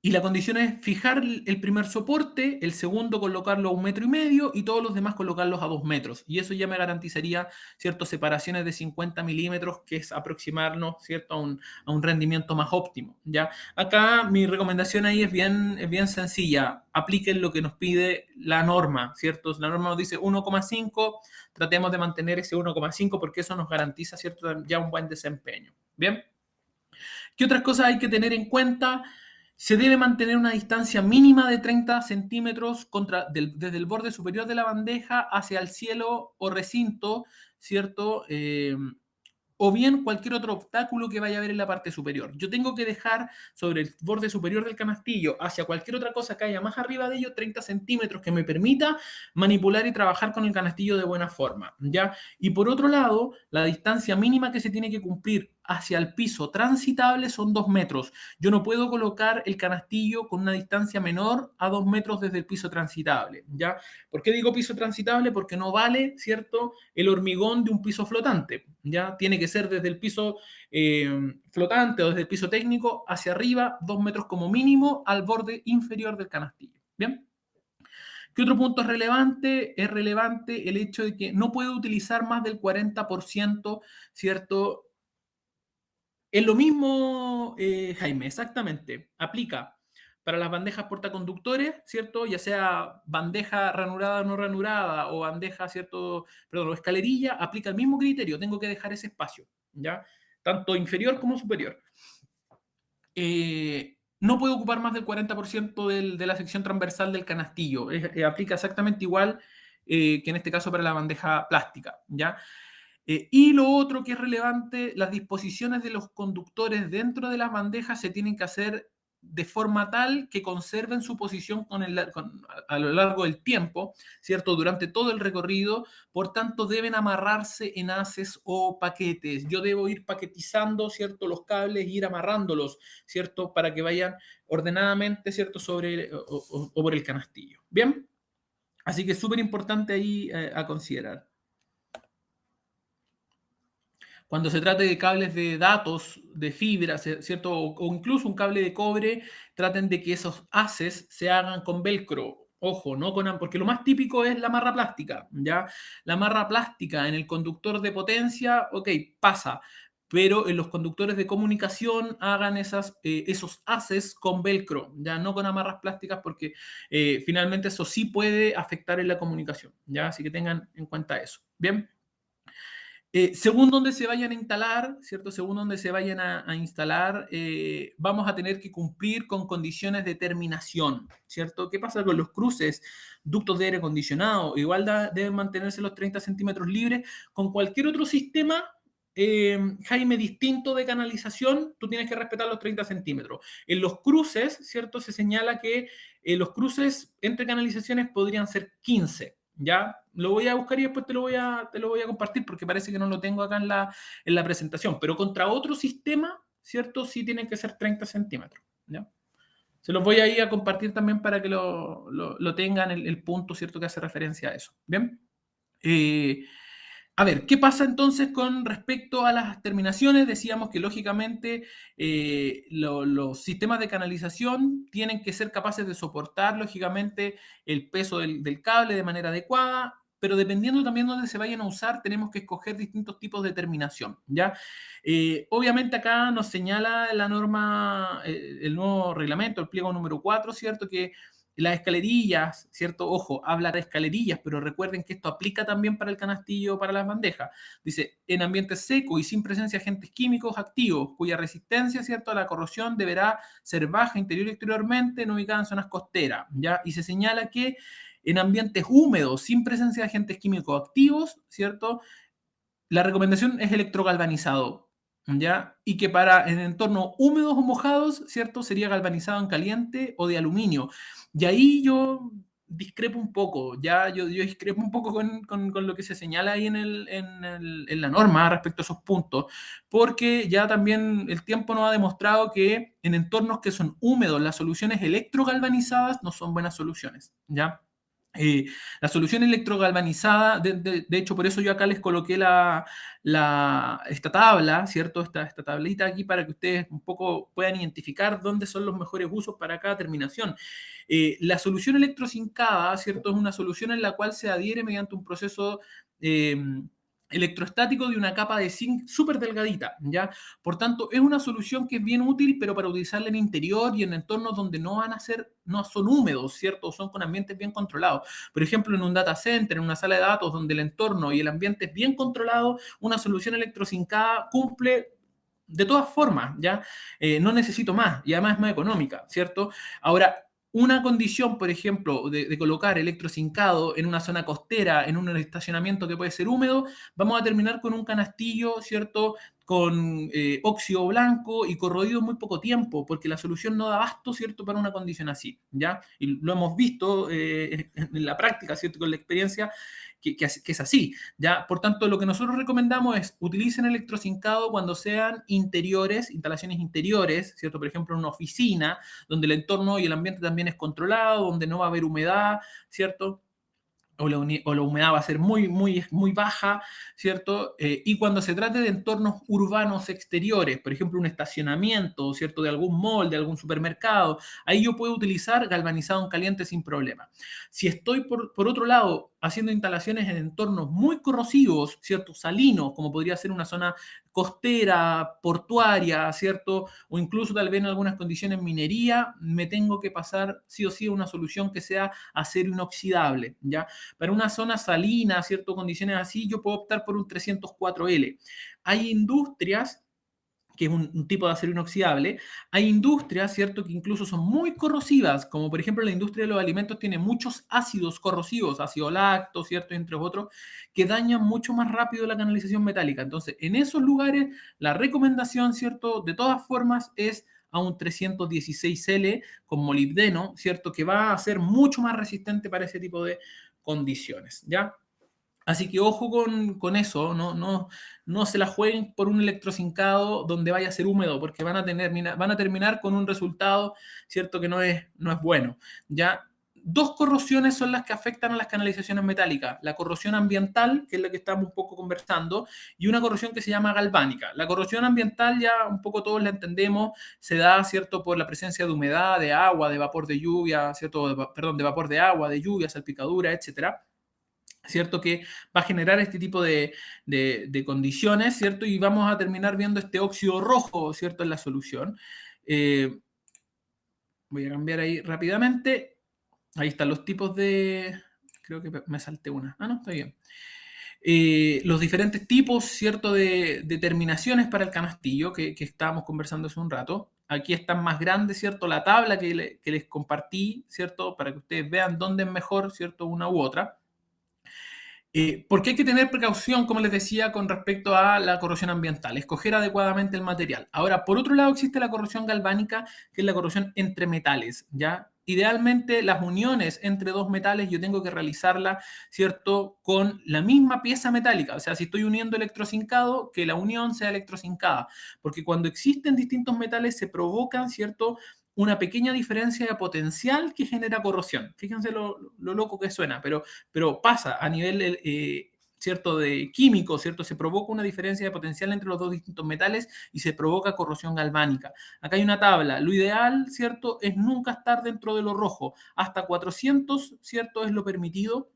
Y la condición es fijar el primer soporte, el segundo colocarlo a 1,5 metros y todos los demás colocarlos a 2 metros. Y eso ya me garantizaría, ¿cierto?, separaciones de 50 milímetros, que es aproximarnos, ¿cierto?, a un rendimiento más óptimo, ¿ya? Acá mi recomendación ahí es bien sencilla. Apliquen lo que nos pide la norma, ¿cierto? La norma nos dice 1,5, tratemos de mantener ese 1,5 porque eso nos garantiza, ¿cierto?, ya un buen desempeño. ¿Bien? ¿Qué otras cosas hay que tener en cuenta? Se debe mantener una distancia mínima de 30 centímetros desde el borde superior de la bandeja hacia el cielo o recinto, ¿cierto? O bien cualquier otro obstáculo que vaya a haber en la parte superior. Yo tengo que dejar sobre el borde superior del canastillo hacia cualquier otra cosa que haya más arriba de ello 30 centímetros que me permita manipular y trabajar con el canastillo de buena forma, ¿ya? Y por otro lado, la distancia mínima que se tiene que cumplir hacia el piso transitable son 2 metros. Yo no puedo colocar el canastillo con una distancia menor a 2 metros desde el piso transitable, ¿ya? ¿Por qué digo piso transitable? Porque no vale, ¿cierto?, el hormigón de un piso flotante, ¿ya? Tiene que ser desde el piso flotante o desde el piso técnico hacia arriba, 2 metros como mínimo al borde inferior del canastillo, ¿bien? ¿Qué otro punto es relevante? Es relevante el hecho de que no puedo utilizar más del 40%, ¿cierto? Es lo mismo, Jaime, exactamente. Aplica para las bandejas portaconductores, ¿cierto? Ya sea bandeja ranurada o no ranurada o bandeja, ¿cierto? Perdón, o escalerilla, aplica el mismo criterio. Tengo que dejar ese espacio, ¿ya? Tanto inferior como superior. No puedo ocupar más del 40% de la sección transversal del canastillo. Aplica exactamente igual que en este caso para la bandeja plástica, ¿ya? Y lo otro que es relevante, las disposiciones de los conductores dentro de las bandejas se tienen que hacer de forma tal que conserven su posición a lo largo del tiempo, ¿cierto? Durante todo el recorrido, por tanto deben amarrarse en haces o paquetes. Yo debo ir paquetizando, ¿cierto?, los cables e ir amarrándolos, ¿cierto?, para que vayan ordenadamente, ¿cierto?, sobre o por el canastillo. ¿Bien? Así que es súper importante ahí a considerar. Cuando se trate de cables de datos, de fibra, ¿cierto? O incluso un cable de cobre, traten de que esos haces se hagan con velcro. Ojo, no con, porque lo más típico es la marra plástica, ¿ya? La marra plástica en el conductor de potencia, ok, pasa, pero en los conductores de comunicación hagan esos haces con velcro, ya no con amarras plásticas, porque finalmente eso sí puede afectar en la comunicación, ¿ya? Así que tengan en cuenta eso. Bien. Según donde se vayan a instalar, ¿cierto? Según donde se vayan a instalar, vamos a tener que cumplir con condiciones de terminación, ¿cierto? ¿Qué pasa con los cruces? Ductos de aire acondicionado, igual deben mantenerse los 30 centímetros libres. Con cualquier otro sistema, Jaime, distinto de canalización, tú tienes que respetar los 30 centímetros. En los cruces, ¿cierto? Se señala que los cruces entre canalizaciones podrían ser 15. ¿Ya? Lo voy a buscar y después te lo voy a compartir porque parece que no lo tengo acá en la presentación. Pero contra otro sistema, ¿cierto? Sí tienen que ser 30 centímetros. ¿Ya? Se los voy a ir a compartir también para que lo tengan el punto, ¿cierto? Que hace referencia a eso. ¿Bien? A ver, ¿qué pasa entonces con respecto a las terminaciones? Decíamos que lógicamente los sistemas de canalización tienen que ser capaces de soportar lógicamente el peso del cable de manera adecuada, pero dependiendo también de dónde se vayan a usar, tenemos que escoger distintos tipos de terminación, ¿ya? Obviamente acá nos señala la norma, el nuevo reglamento, el pliego número 4, ¿cierto? Que las escalerillas, ¿cierto? Ojo, habla de escalerillas, pero recuerden que esto aplica también para el canastillo, para las bandejas. Dice, en ambientes secos y sin presencia de agentes químicos activos, cuya resistencia, ¿cierto?, a la corrosión deberá ser baja interior y exteriormente, no ubicada en zonas costeras, ¿ya? Y se señala que en ambientes húmedos, sin presencia de agentes químicos activos, ¿cierto?, la recomendación es electrogalvanizado, ¿ya? Y que para en entornos húmedos o mojados, ¿cierto? Sería galvanizado en caliente o de aluminio. Y ahí yo discrepo un poco, ya yo discrepo un poco con lo que se señala ahí en la norma respecto a esos puntos, porque ya también el tiempo nos ha demostrado que en entornos que son húmedos, las soluciones electrogalvanizadas no son buenas soluciones, ¿ya? Eh, la solución electrogalvanizada, de hecho, por eso yo acá les coloqué esta tabla, ¿cierto? Esta tablita aquí para que ustedes un poco puedan identificar dónde son los mejores usos para cada terminación. La solución electrosincada, ¿cierto? Es una solución en la cual se adhiere mediante un proceso eh, electrostático de una capa de zinc súper delgadita, ¿ya? Por tanto, es una solución que es bien útil, pero para utilizarla en interior y en entornos donde no son húmedos, ¿cierto? Son con ambientes bien controlados. Por ejemplo, en un data center, en una sala de datos donde el entorno y el ambiente es bien controlado, una solución electrosincada cumple de todas formas, ¿ya? No necesito más y además es más económica, ¿cierto? Ahora, una condición, por ejemplo, de colocar electrocincado en una zona costera, en un estacionamiento que puede ser húmedo, vamos a terminar con un canastillo, ¿cierto? Con óxido blanco y corroído en muy poco tiempo, porque la solución no da abasto, ¿cierto? Para una condición así, ¿ya? Y lo hemos visto en la práctica, ¿cierto? Con la experiencia que es así, ¿ya? Por tanto, lo que nosotros recomendamos es utilicen electrocincado cuando sean interiores, instalaciones interiores, ¿cierto? Por ejemplo, en una oficina, donde el entorno y el ambiente también es controlado, donde no va a haber humedad, ¿cierto? O la humedad va a ser muy, muy, muy baja, ¿cierto? Y cuando se trate de entornos urbanos exteriores, por ejemplo, un estacionamiento, ¿cierto? De algún mall, de algún supermercado, ahí yo puedo utilizar galvanizado en caliente sin problema. Si estoy, por otro lado, haciendo instalaciones en entornos muy corrosivos, ¿cierto? Salinos, como podría ser una zona costera, portuaria, ¿cierto? O incluso tal vez en algunas condiciones minería, me tengo que pasar sí o sí a una solución que sea acero inoxidable, ¿ya? Para una zona salina, ¿cierto? Condiciones así, yo puedo optar por un 304L. Hay industrias que es un tipo de acero inoxidable, hay industrias, ¿cierto?, que incluso son muy corrosivas, como por ejemplo la industria de los alimentos tiene muchos ácidos corrosivos, ácido lacto, ¿cierto?, entre otros, que dañan mucho más rápido la canalización metálica. Entonces, en esos lugares, la recomendación, ¿cierto?, de todas formas es a un 316L con molibdeno, ¿cierto?, que va a ser mucho más resistente para ese tipo de condiciones, ¿ya? Así que ojo con eso, no se la jueguen por un electrocincado donde vaya a ser húmedo, porque van a terminar con un resultado, ¿cierto?, que no es bueno. Ya dos corrosiones son las que afectan a las canalizaciones metálicas. La corrosión ambiental, que es la que estamos un poco conversando, y una corrosión que se llama galvánica. La corrosión ambiental ya un poco todos la entendemos, se da, ¿cierto?, por la presencia de humedad, de agua, de vapor de lluvia, ¿cierto?, perdón, de vapor de agua, de lluvia, salpicadura, etcétera. ¿Cierto? Que va a generar este tipo de condiciones, ¿cierto? Y vamos a terminar viendo este óxido rojo, ¿cierto? En la solución. Voy a cambiar ahí rápidamente. Ahí están los tipos de... Creo que me salté una. Ah, no, está bien. Los diferentes tipos, ¿cierto? De terminaciones para el canastillo que estábamos conversando hace un rato. Aquí están más grandes, ¿cierto? La tabla que les compartí, ¿cierto? Para que ustedes vean dónde es mejor, ¿cierto? Una u otra. Porque hay que tener precaución, como les decía, con respecto a la corrosión ambiental, escoger adecuadamente el material. Ahora, por otro lado, existe la corrosión galvánica, que es la corrosión entre metales, ¿ya? Idealmente, las uniones entre dos metales yo tengo que realizarla, ¿cierto?, con la misma pieza metálica. O sea, si estoy uniendo electrocincado, que la unión sea electrocincada. Porque cuando existen distintos metales se provocan, ¿cierto?, una pequeña diferencia de potencial que genera corrosión. Fíjense lo loco que suena, pero pasa a nivel ¿cierto? De químico, ¿cierto? Se provoca una diferencia de potencial entre los dos distintos metales y se provoca corrosión galvánica. Acá hay una tabla. Lo ideal, ¿cierto?, es nunca estar dentro de lo rojo. Hasta 400, ¿cierto?, es lo permitido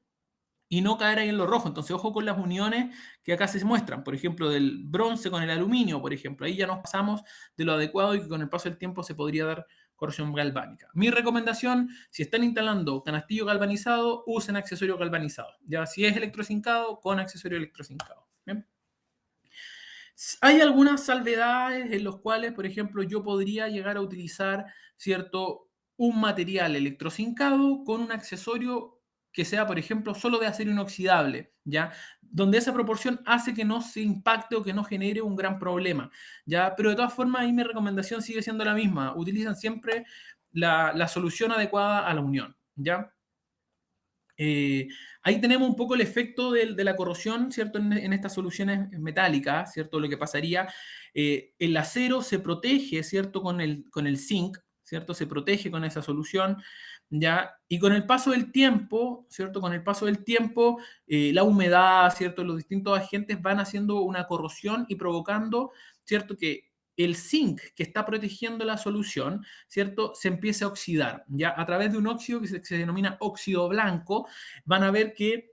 y no caer ahí en lo rojo. Entonces, ojo con las uniones que acá se muestran. Por ejemplo, del bronce con el aluminio, por ejemplo. Ahí ya nos pasamos de lo adecuado y que con el paso del tiempo se podría dar corrosión galvánica. Mi recomendación, si están instalando canastillo galvanizado, usen accesorio galvanizado. Ya si es electrocincado, con accesorio electrocincado. ¿Bien? Hay algunas salvedades en los cuales, por ejemplo, yo podría llegar a utilizar, ¿cierto?, un material electrocincado con un accesorio que sea, por ejemplo, solo de acero inoxidable, ¿ya? Donde esa proporción hace que no se impacte o que no genere un gran problema, ¿ya? Pero de todas formas, ahí mi recomendación sigue siendo la misma. Utilizan siempre la solución adecuada a la unión, ¿ya? Ahí tenemos un poco el efecto de la corrosión, ¿cierto? En estas soluciones metálicas, ¿cierto? Lo que pasaría, el acero se protege, ¿cierto? Con el zinc, ¿cierto? Se protege con esa solución, ¿ya? Y con el paso del tiempo, ¿cierto? Con el paso del tiempo, la humedad, ¿cierto? Los distintos agentes van haciendo una corrosión y provocando, ¿cierto? Que el zinc que está protegiendo la solución, ¿cierto?, se empieza a oxidar, ¿ya? A través de un óxido que se denomina óxido blanco, van a ver que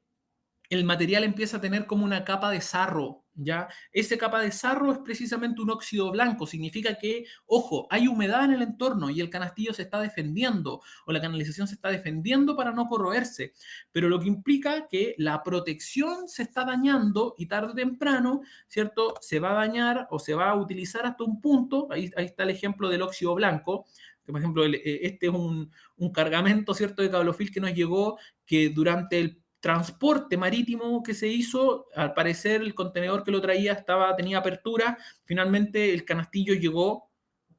el material empieza a tener como una capa de sarro, ¿ya? Esa capa de sarro es precisamente un óxido blanco, significa que, ojo, hay humedad en el entorno y el canastillo se está defendiendo o la canalización se está defendiendo para no corroerse, pero lo que implica que la protección se está dañando y tarde o temprano, ¿cierto?, se va a dañar o se va a utilizar hasta un punto, ahí está el ejemplo del óxido blanco, que por ejemplo este es un cargamento, ¿cierto?, de cablofil que nos llegó que durante el transporte marítimo que se hizo, al parecer el contenedor que lo traía tenía apertura, finalmente el canastillo llegó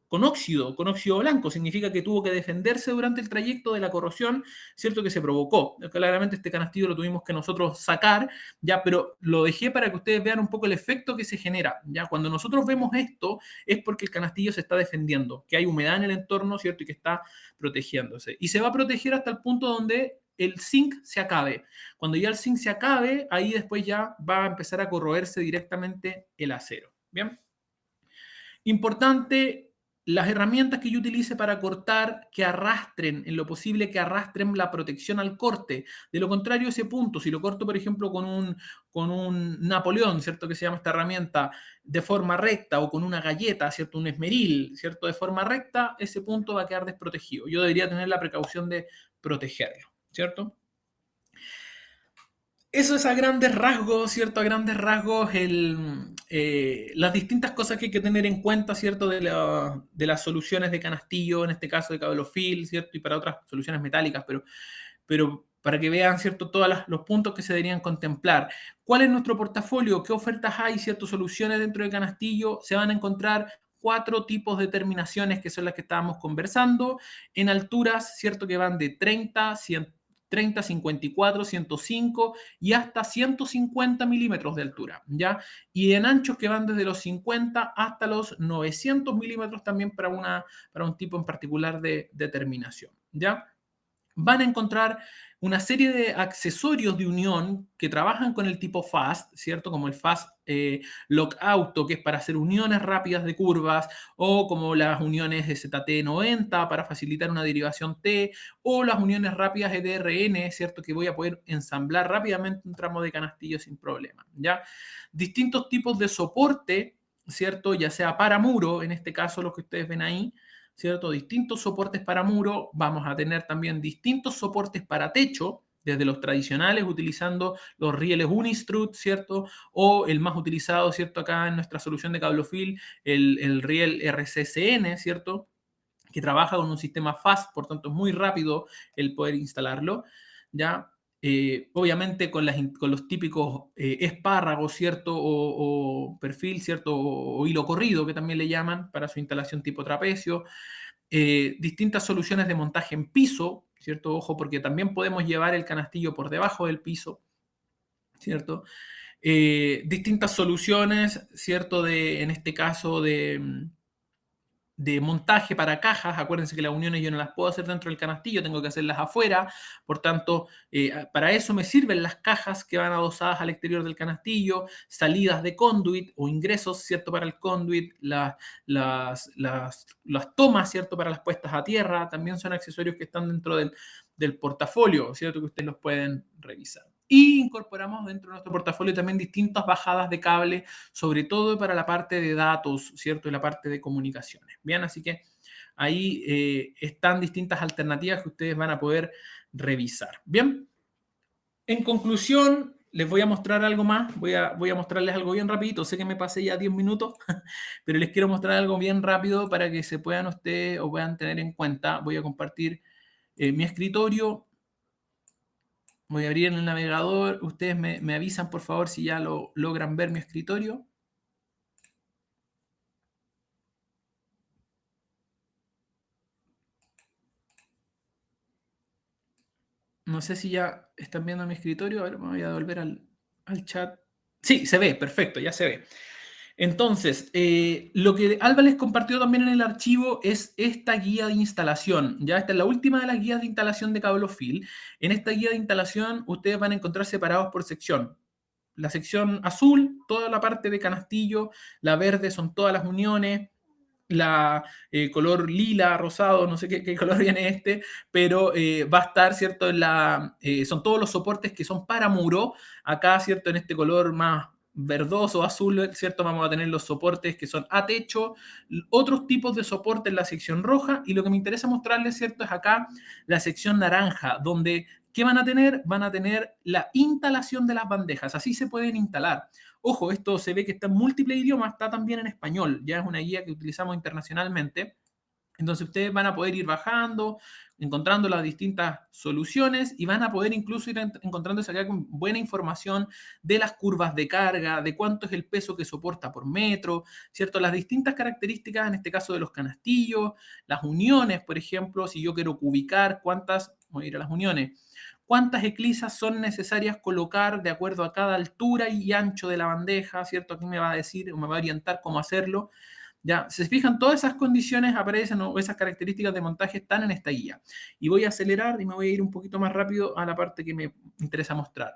con óxido blanco, significa que tuvo que defenderse durante el trayecto de la corrosión, ¿cierto?, que se provocó. Claramente este canastillo lo tuvimos que nosotros sacar, ya, pero lo dejé para que ustedes vean un poco el efecto que se genera, ya, cuando nosotros vemos esto es porque el canastillo se está defendiendo, que hay humedad en el entorno, ¿cierto?, y que está protegiéndose. Y se va a proteger hasta el punto donde el zinc se acabe. Cuando ya el zinc se acabe, ahí después ya va a empezar a corroerse directamente el acero. Bien. Importante, las herramientas que yo utilice para cortar, que arrastren, en lo posible que arrastren la protección al corte. De lo contrario, ese punto, si lo corto, por ejemplo, con un Napoleón, ¿cierto?, que se llama esta herramienta, de forma recta, o con una galleta, ¿cierto?, un esmeril, ¿cierto?, de forma recta, ese punto va a quedar desprotegido. Yo debería tener la precaución de protegerlo, ¿cierto? Eso es a grandes rasgos, ¿cierto? A grandes rasgos las distintas cosas que hay que tener en cuenta, ¿cierto? De las soluciones de canastillo, en este caso de cablofil, ¿cierto? Y para otras soluciones metálicas, pero para que vean, ¿cierto?, todos los puntos que se deberían contemplar. ¿Cuál es nuestro portafolio? ¿Qué ofertas hay, ¿cierto? Soluciones dentro de canastillo. Se van a encontrar 4 tipos de terminaciones que son las que estábamos conversando, en alturas, ¿cierto?, que van de 30, 54, 105 y hasta 150 milímetros de altura, ¿ya? Y en anchos que van desde los 50 hasta los 900 milímetros también para un tipo en particular de terminación, ¿ya? van a encontrar una serie de accesorios de unión que trabajan con el tipo fast, ¿cierto? Como el fast lock auto, que es para hacer uniones rápidas de curvas, o como las uniones de ZT90 para facilitar una derivación T, o las uniones rápidas EDRN, ¿cierto? Que voy a poder ensamblar rápidamente un tramo de canastillo sin problema, ¿ya? Distintos tipos de soporte, ¿cierto? Ya sea para muro, en este caso lo que ustedes ven ahí, ¿cierto? Distintos soportes para muro, vamos a tener también distintos soportes para techo, desde los tradicionales utilizando los rieles Unistrut, ¿cierto? O el más utilizado, ¿cierto? Acá en nuestra solución de Cablofil, el riel RCCN, ¿cierto? Que trabaja con un sistema fast, por tanto es muy rápido el poder instalarlo, ¿ya? Obviamente con los típicos espárragos, ¿cierto? O perfil, ¿cierto? O hilo corrido, que también le llaman, para su instalación tipo trapecio. Distintas soluciones de montaje en piso, ¿cierto? Ojo, porque también podemos llevar el canastillo por debajo del piso, ¿cierto? Distintas soluciones, ¿cierto? En este caso, de montaje para cajas. Acuérdense que las uniones yo no las puedo hacer dentro del canastillo, tengo que hacerlas afuera. Por tanto, para eso me sirven las cajas que van adosadas al exterior del canastillo, salidas de conduit o ingresos, ¿cierto? Para el conduit, las tomas, ¿cierto? Para las puestas a tierra, también son accesorios que están dentro del portafolio, ¿cierto? Que ustedes los pueden revisar. Y incorporamos dentro de nuestro portafolio también distintas bajadas de cable, sobre todo para la parte de datos, ¿cierto? Y la parte de comunicaciones. Bien, así que ahí están distintas alternativas que ustedes van a poder revisar. Bien, en conclusión, les voy a mostrar algo más. Voy a mostrarles algo bien rapidito. Sé que me pasé ya 10 minutos, pero les quiero mostrar algo bien rápido para que se puedan ustedes o puedan tener en cuenta. Voy a compartir mi escritorio. Voy a abrir en el navegador. Ustedes me avisan, por favor, si ya lo logran ver mi escritorio. No sé si ya están viendo mi escritorio. A ver, me voy a devolver al chat. Sí, se ve, perfecto, ya se ve. Entonces, lo que Alba les compartió también en el archivo es esta guía de instalación. Ya esta es la última de las guías de instalación de Cablofil. En esta guía de instalación ustedes van a encontrar separados por sección. La sección azul, toda la parte de canastillo, la verde son todas las uniones, la color lila, rosado, no sé qué color viene este, pero va a estar, ¿cierto? Son todos los soportes que son para muro. Acá, ¿cierto? En este color más verdoso, azul, ¿cierto? Vamos a tener los soportes que son a techo, otros tipos de soporte en la sección roja, y lo que me interesa mostrarles, ¿cierto? Es acá la sección naranja, donde ¿qué van a tener? Van a tener la instalación de las bandejas. Así se pueden instalar. Ojo, esto se ve que está en múltiples idiomas, está también en español. Ya es una guía que utilizamos internacionalmente. Entonces ustedes van a poder ir bajando, encontrando las distintas soluciones y van a poder incluso ir encontrándose acá con buena información de las curvas de carga, de cuánto es el peso que soporta por metro, ¿cierto? Las distintas características, en este caso de los canastillos, las uniones, por ejemplo, si yo quiero cubicar cuántas, voy a ir a las uniones, cuántas eclisas son necesarias colocar de acuerdo a cada altura y ancho de la bandeja, ¿cierto? Aquí me va a decir o me va a orientar cómo hacerlo. Ya, se fijan, todas esas condiciones aparecen o esas características de montaje están en esta guía. Y voy a acelerar y me voy a ir un poquito más rápido a la parte que me interesa mostrar.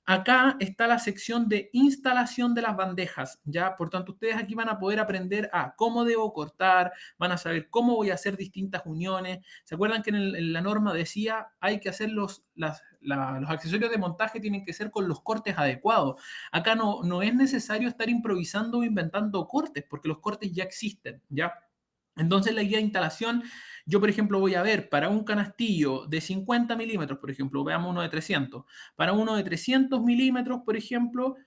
Acá está la sección de instalación de las bandejas, ¿ya? Por tanto, ustedes aquí van a poder aprender a cómo debo cortar, van a saber cómo voy a hacer distintas uniones. ¿Se acuerdan que en la norma decía hay que hacer los accesorios de montaje tienen que ser con los cortes adecuados? Acá no es necesario estar improvisando o inventando cortes, porque los cortes ya existen, ¿ya? Entonces la guía de instalación, yo por ejemplo voy a ver para un canastillo de 50 milímetros, por ejemplo, veamos uno de 300, para uno de 300 milímetros, por ejemplo,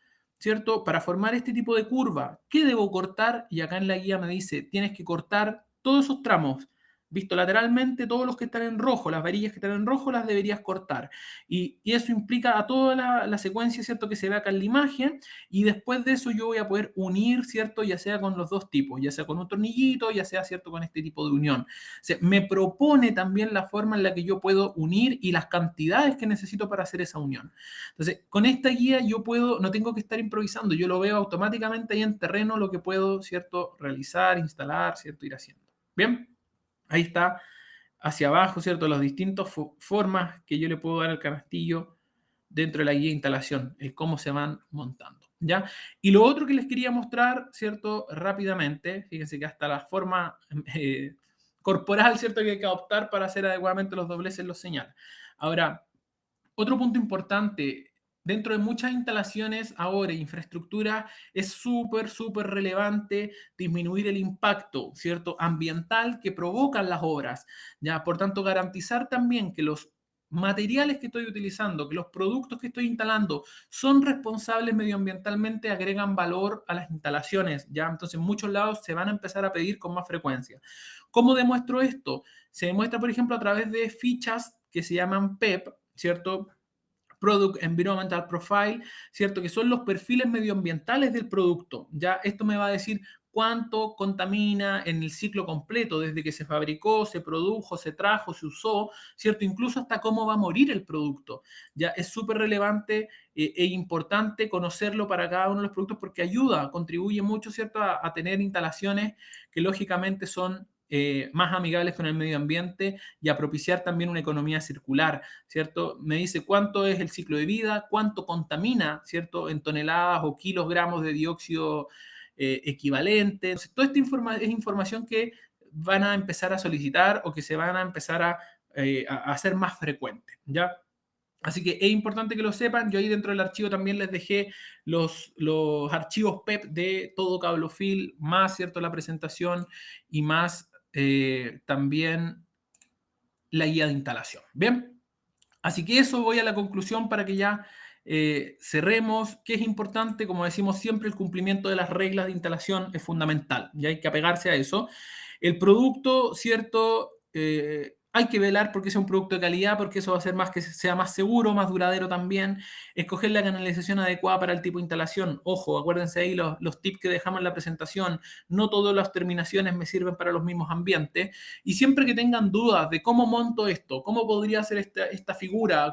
¿cierto? Para formar este tipo de curva, ¿qué debo cortar? Y acá en la guía me dice, tienes que cortar todos esos tramos. Visto lateralmente, todos los que están en rojo, las varillas que están en rojo las deberías cortar. Y eso implica a toda la secuencia, ¿cierto? Que se ve acá en la imagen. Y después de eso yo voy a poder unir, ¿cierto? Ya sea con los dos tipos, ya sea con un tornillito, ya sea, ¿cierto? Con este tipo de unión. O sea, me propone también la forma en la que yo puedo unir y las cantidades que necesito para hacer esa unión. Entonces, con esta guía yo puedo, no tengo que estar improvisando, yo lo veo automáticamente ahí en terreno lo que puedo, ¿cierto? Realizar, instalar, ¿cierto? Ir haciendo. Bien, ahí está hacia abajo, ¿cierto? Las distintas formas que yo le puedo dar al canastillo dentro de la guía de instalación, el cómo se van montando, ¿ya? Y lo otro que les quería mostrar, ¿cierto? Rápidamente, fíjense que hasta la forma corporal, ¿cierto? Que hay que adoptar para hacer adecuadamente los dobleces los señala. Ahora, otro punto importante, dentro de muchas instalaciones ahora, infraestructura, es súper relevante disminuir el impacto, ¿cierto?, ambiental que provocan las obras, ¿ya? Por tanto, garantizar también que los materiales que estoy utilizando, que los productos que estoy instalando son responsables medioambientalmente, agregan valor a las instalaciones, ¿ya? Entonces, en muchos lados se van a empezar a pedir con más frecuencia. ¿Cómo demuestro esto? Se demuestra, por ejemplo, a través de fichas que se llaman PEP, ¿cierto? Product Environmental Profile, ¿cierto? Que son los perfiles medioambientales del producto. Ya esto me va a decir cuánto contamina en el ciclo completo, desde que se fabricó, se produjo, se trajo, se usó, ¿cierto? Incluso hasta cómo va a morir el producto. Ya es súper relevante e importante conocerlo para cada uno de los productos porque ayuda, contribuye mucho, ¿cierto? A tener instalaciones que lógicamente son más amigables con el medio ambiente y a propiciar también una economía circular, ¿cierto? Me dice cuánto es el ciclo de vida, cuánto contamina, ¿cierto? En toneladas o kilogramos de dióxido equivalente. Entonces, toda esta es información que van a empezar a solicitar o que se van a empezar a hacer más frecuente, ¿ya? Así que es importante que lo sepan. Yo ahí dentro del archivo también les dejé los archivos PEP de todo Cablofil, más, ¿cierto?, la presentación y más también la guía de instalación. Bien, así que eso, voy a la conclusión para que ya cerremos. ¿Qué es importante? Como decimos siempre, el cumplimiento de las reglas de instalación es fundamental y hay que apegarse a eso. El producto, ¿cierto? Hay que velar porque sea un producto de calidad, porque eso va a hacer más que sea más seguro, más duradero también. Escoger la canalización adecuada para el tipo de instalación. Ojo, acuérdense ahí los tips que dejamos en la presentación. No todas las terminaciones me sirven para los mismos ambientes. Y siempre que tengan dudas de cómo monto esto, cómo podría ser esta figura,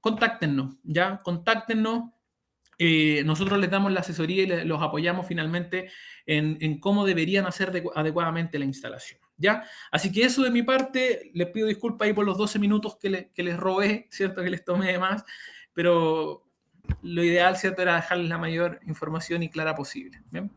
contáctenos, ¿ya? Contáctenos. Nosotros les damos la asesoría y los apoyamos finalmente en cómo deberían hacer adecuadamente la instalación, ¿ya? Así que eso de mi parte, les pido disculpas ahí por los 12 minutos que les robé, ¿cierto? Que les tomé de más, pero lo ideal, ¿cierto?, era dejarles la mayor información y clara posible, ¿bien?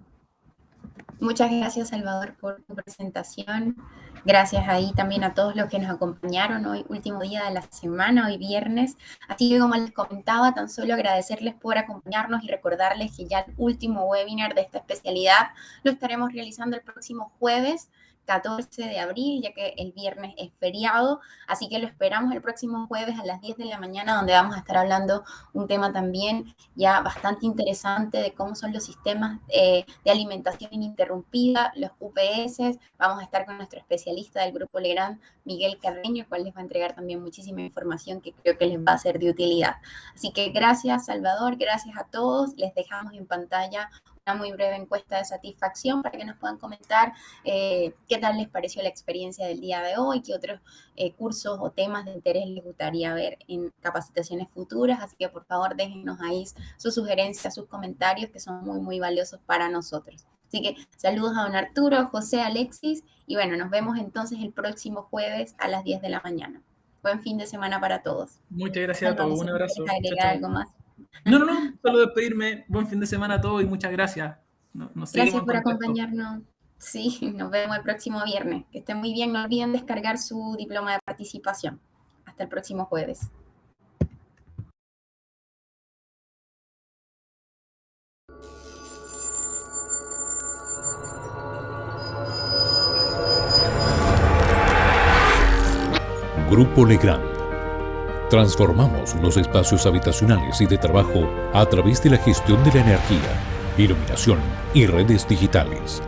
Muchas gracias, Salvador, por tu presentación. Gracias ahí también a todos los que nos acompañaron hoy, último día de la semana, hoy viernes. Así que, como les comentaba, tan solo agradecerles por acompañarnos y recordarles que ya el último webinar de esta especialidad lo estaremos realizando el próximo jueves 14 de abril, ya que el viernes es feriado, así que lo esperamos el próximo jueves a las 10 de la mañana, donde vamos a estar hablando un tema también ya bastante interesante de cómo son los sistemas de alimentación ininterrumpida, los UPS. Vamos a estar con nuestro especialista del Grupo Legrand, Miguel Carreño, el cual les va a entregar también muchísima información que creo que les va a ser de utilidad. Así que gracias, Salvador, gracias a todos. Les dejamos en pantalla una muy breve encuesta de satisfacción para que nos puedan comentar qué tal les pareció la experiencia del día de hoy, qué otros cursos o temas de interés les gustaría ver en capacitaciones futuras. Así que por favor déjennos ahí sus sugerencias, sus comentarios, que son muy valiosos para nosotros. Así que saludos a don Arturo, José, Alexis, y bueno, nos vemos entonces el próximo jueves a las 10 de la mañana. Buen fin de semana para todos. Muchas gracias a todos, un abrazo. ¿Agregar algo más? No, solo despedirme. Buen fin de semana a todos y muchas gracias. Gracias por acompañarnos. Sí, nos vemos el próximo viernes. Que estén muy bien. No olviden descargar su diploma de participación. Hasta el próximo jueves. Grupo Legrand. Transformamos los espacios habitacionales y de trabajo a través de la gestión de la energía, iluminación y redes digitales.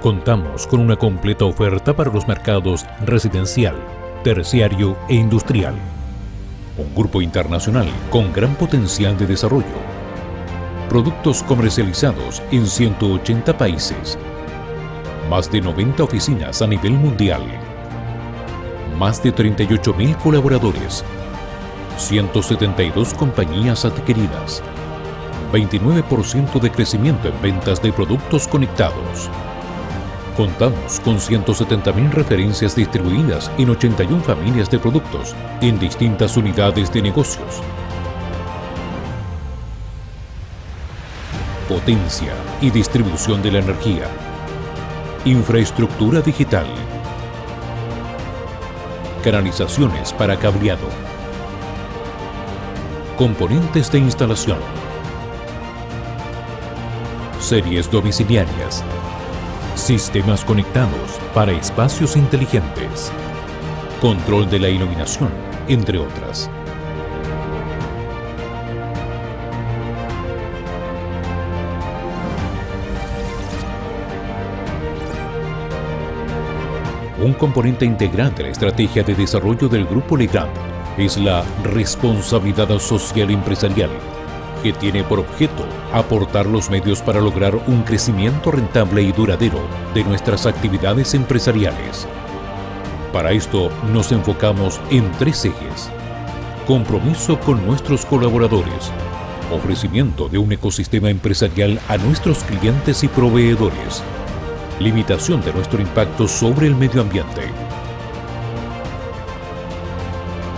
Contamos con una completa oferta para los mercados residencial, terciario e industrial. Un grupo internacional con gran potencial de desarrollo. Productos comercializados en 180 países. Más de 90 oficinas a nivel mundial. Más de 38.000 colaboradores. 172 compañías adquiridas. 29% de crecimiento en ventas de productos conectados. Contamos con 170.000 referencias distribuidas en 81 familias de productos en distintas unidades de negocios. Potencia y distribución de la energía. Infraestructura digital. Canalizaciones para cableado. Componentes de instalación. Series domiciliarias. Sistemas conectados para espacios inteligentes. Control de la iluminación, entre otras. Un componente integral de la estrategia de desarrollo del Grupo Legrand es la responsabilidad social empresarial, que tiene por objeto aportar los medios para lograr un crecimiento rentable y duradero de nuestras actividades empresariales. Para esto nos enfocamos en 3 ejes: compromiso con nuestros colaboradores, ofrecimiento de un ecosistema empresarial a nuestros clientes y proveedores, limitación de nuestro impacto sobre el medio ambiente.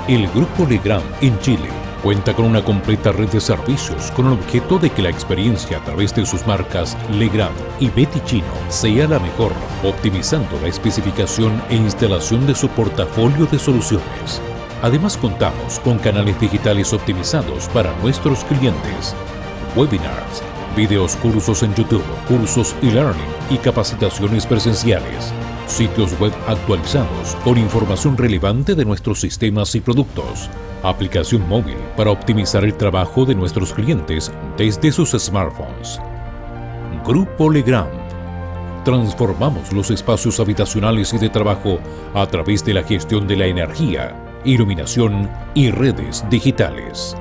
El Grupo Legrand en Chile cuenta con una completa red de servicios con el objeto de que la experiencia a través de sus marcas Legrand y Betty Chino sea la mejor, optimizando la especificación e instalación de su portafolio de soluciones. Además, contamos con canales digitales optimizados para nuestros clientes, webinars, videos, cursos en YouTube, cursos e-learning y capacitaciones presenciales, sitios web actualizados con información relevante de nuestros sistemas y productos, aplicación móvil para optimizar el trabajo de nuestros clientes desde sus smartphones. Grupo Legrand. Transformamos los espacios habitacionales y de trabajo a través de la gestión de la energía, iluminación y redes digitales.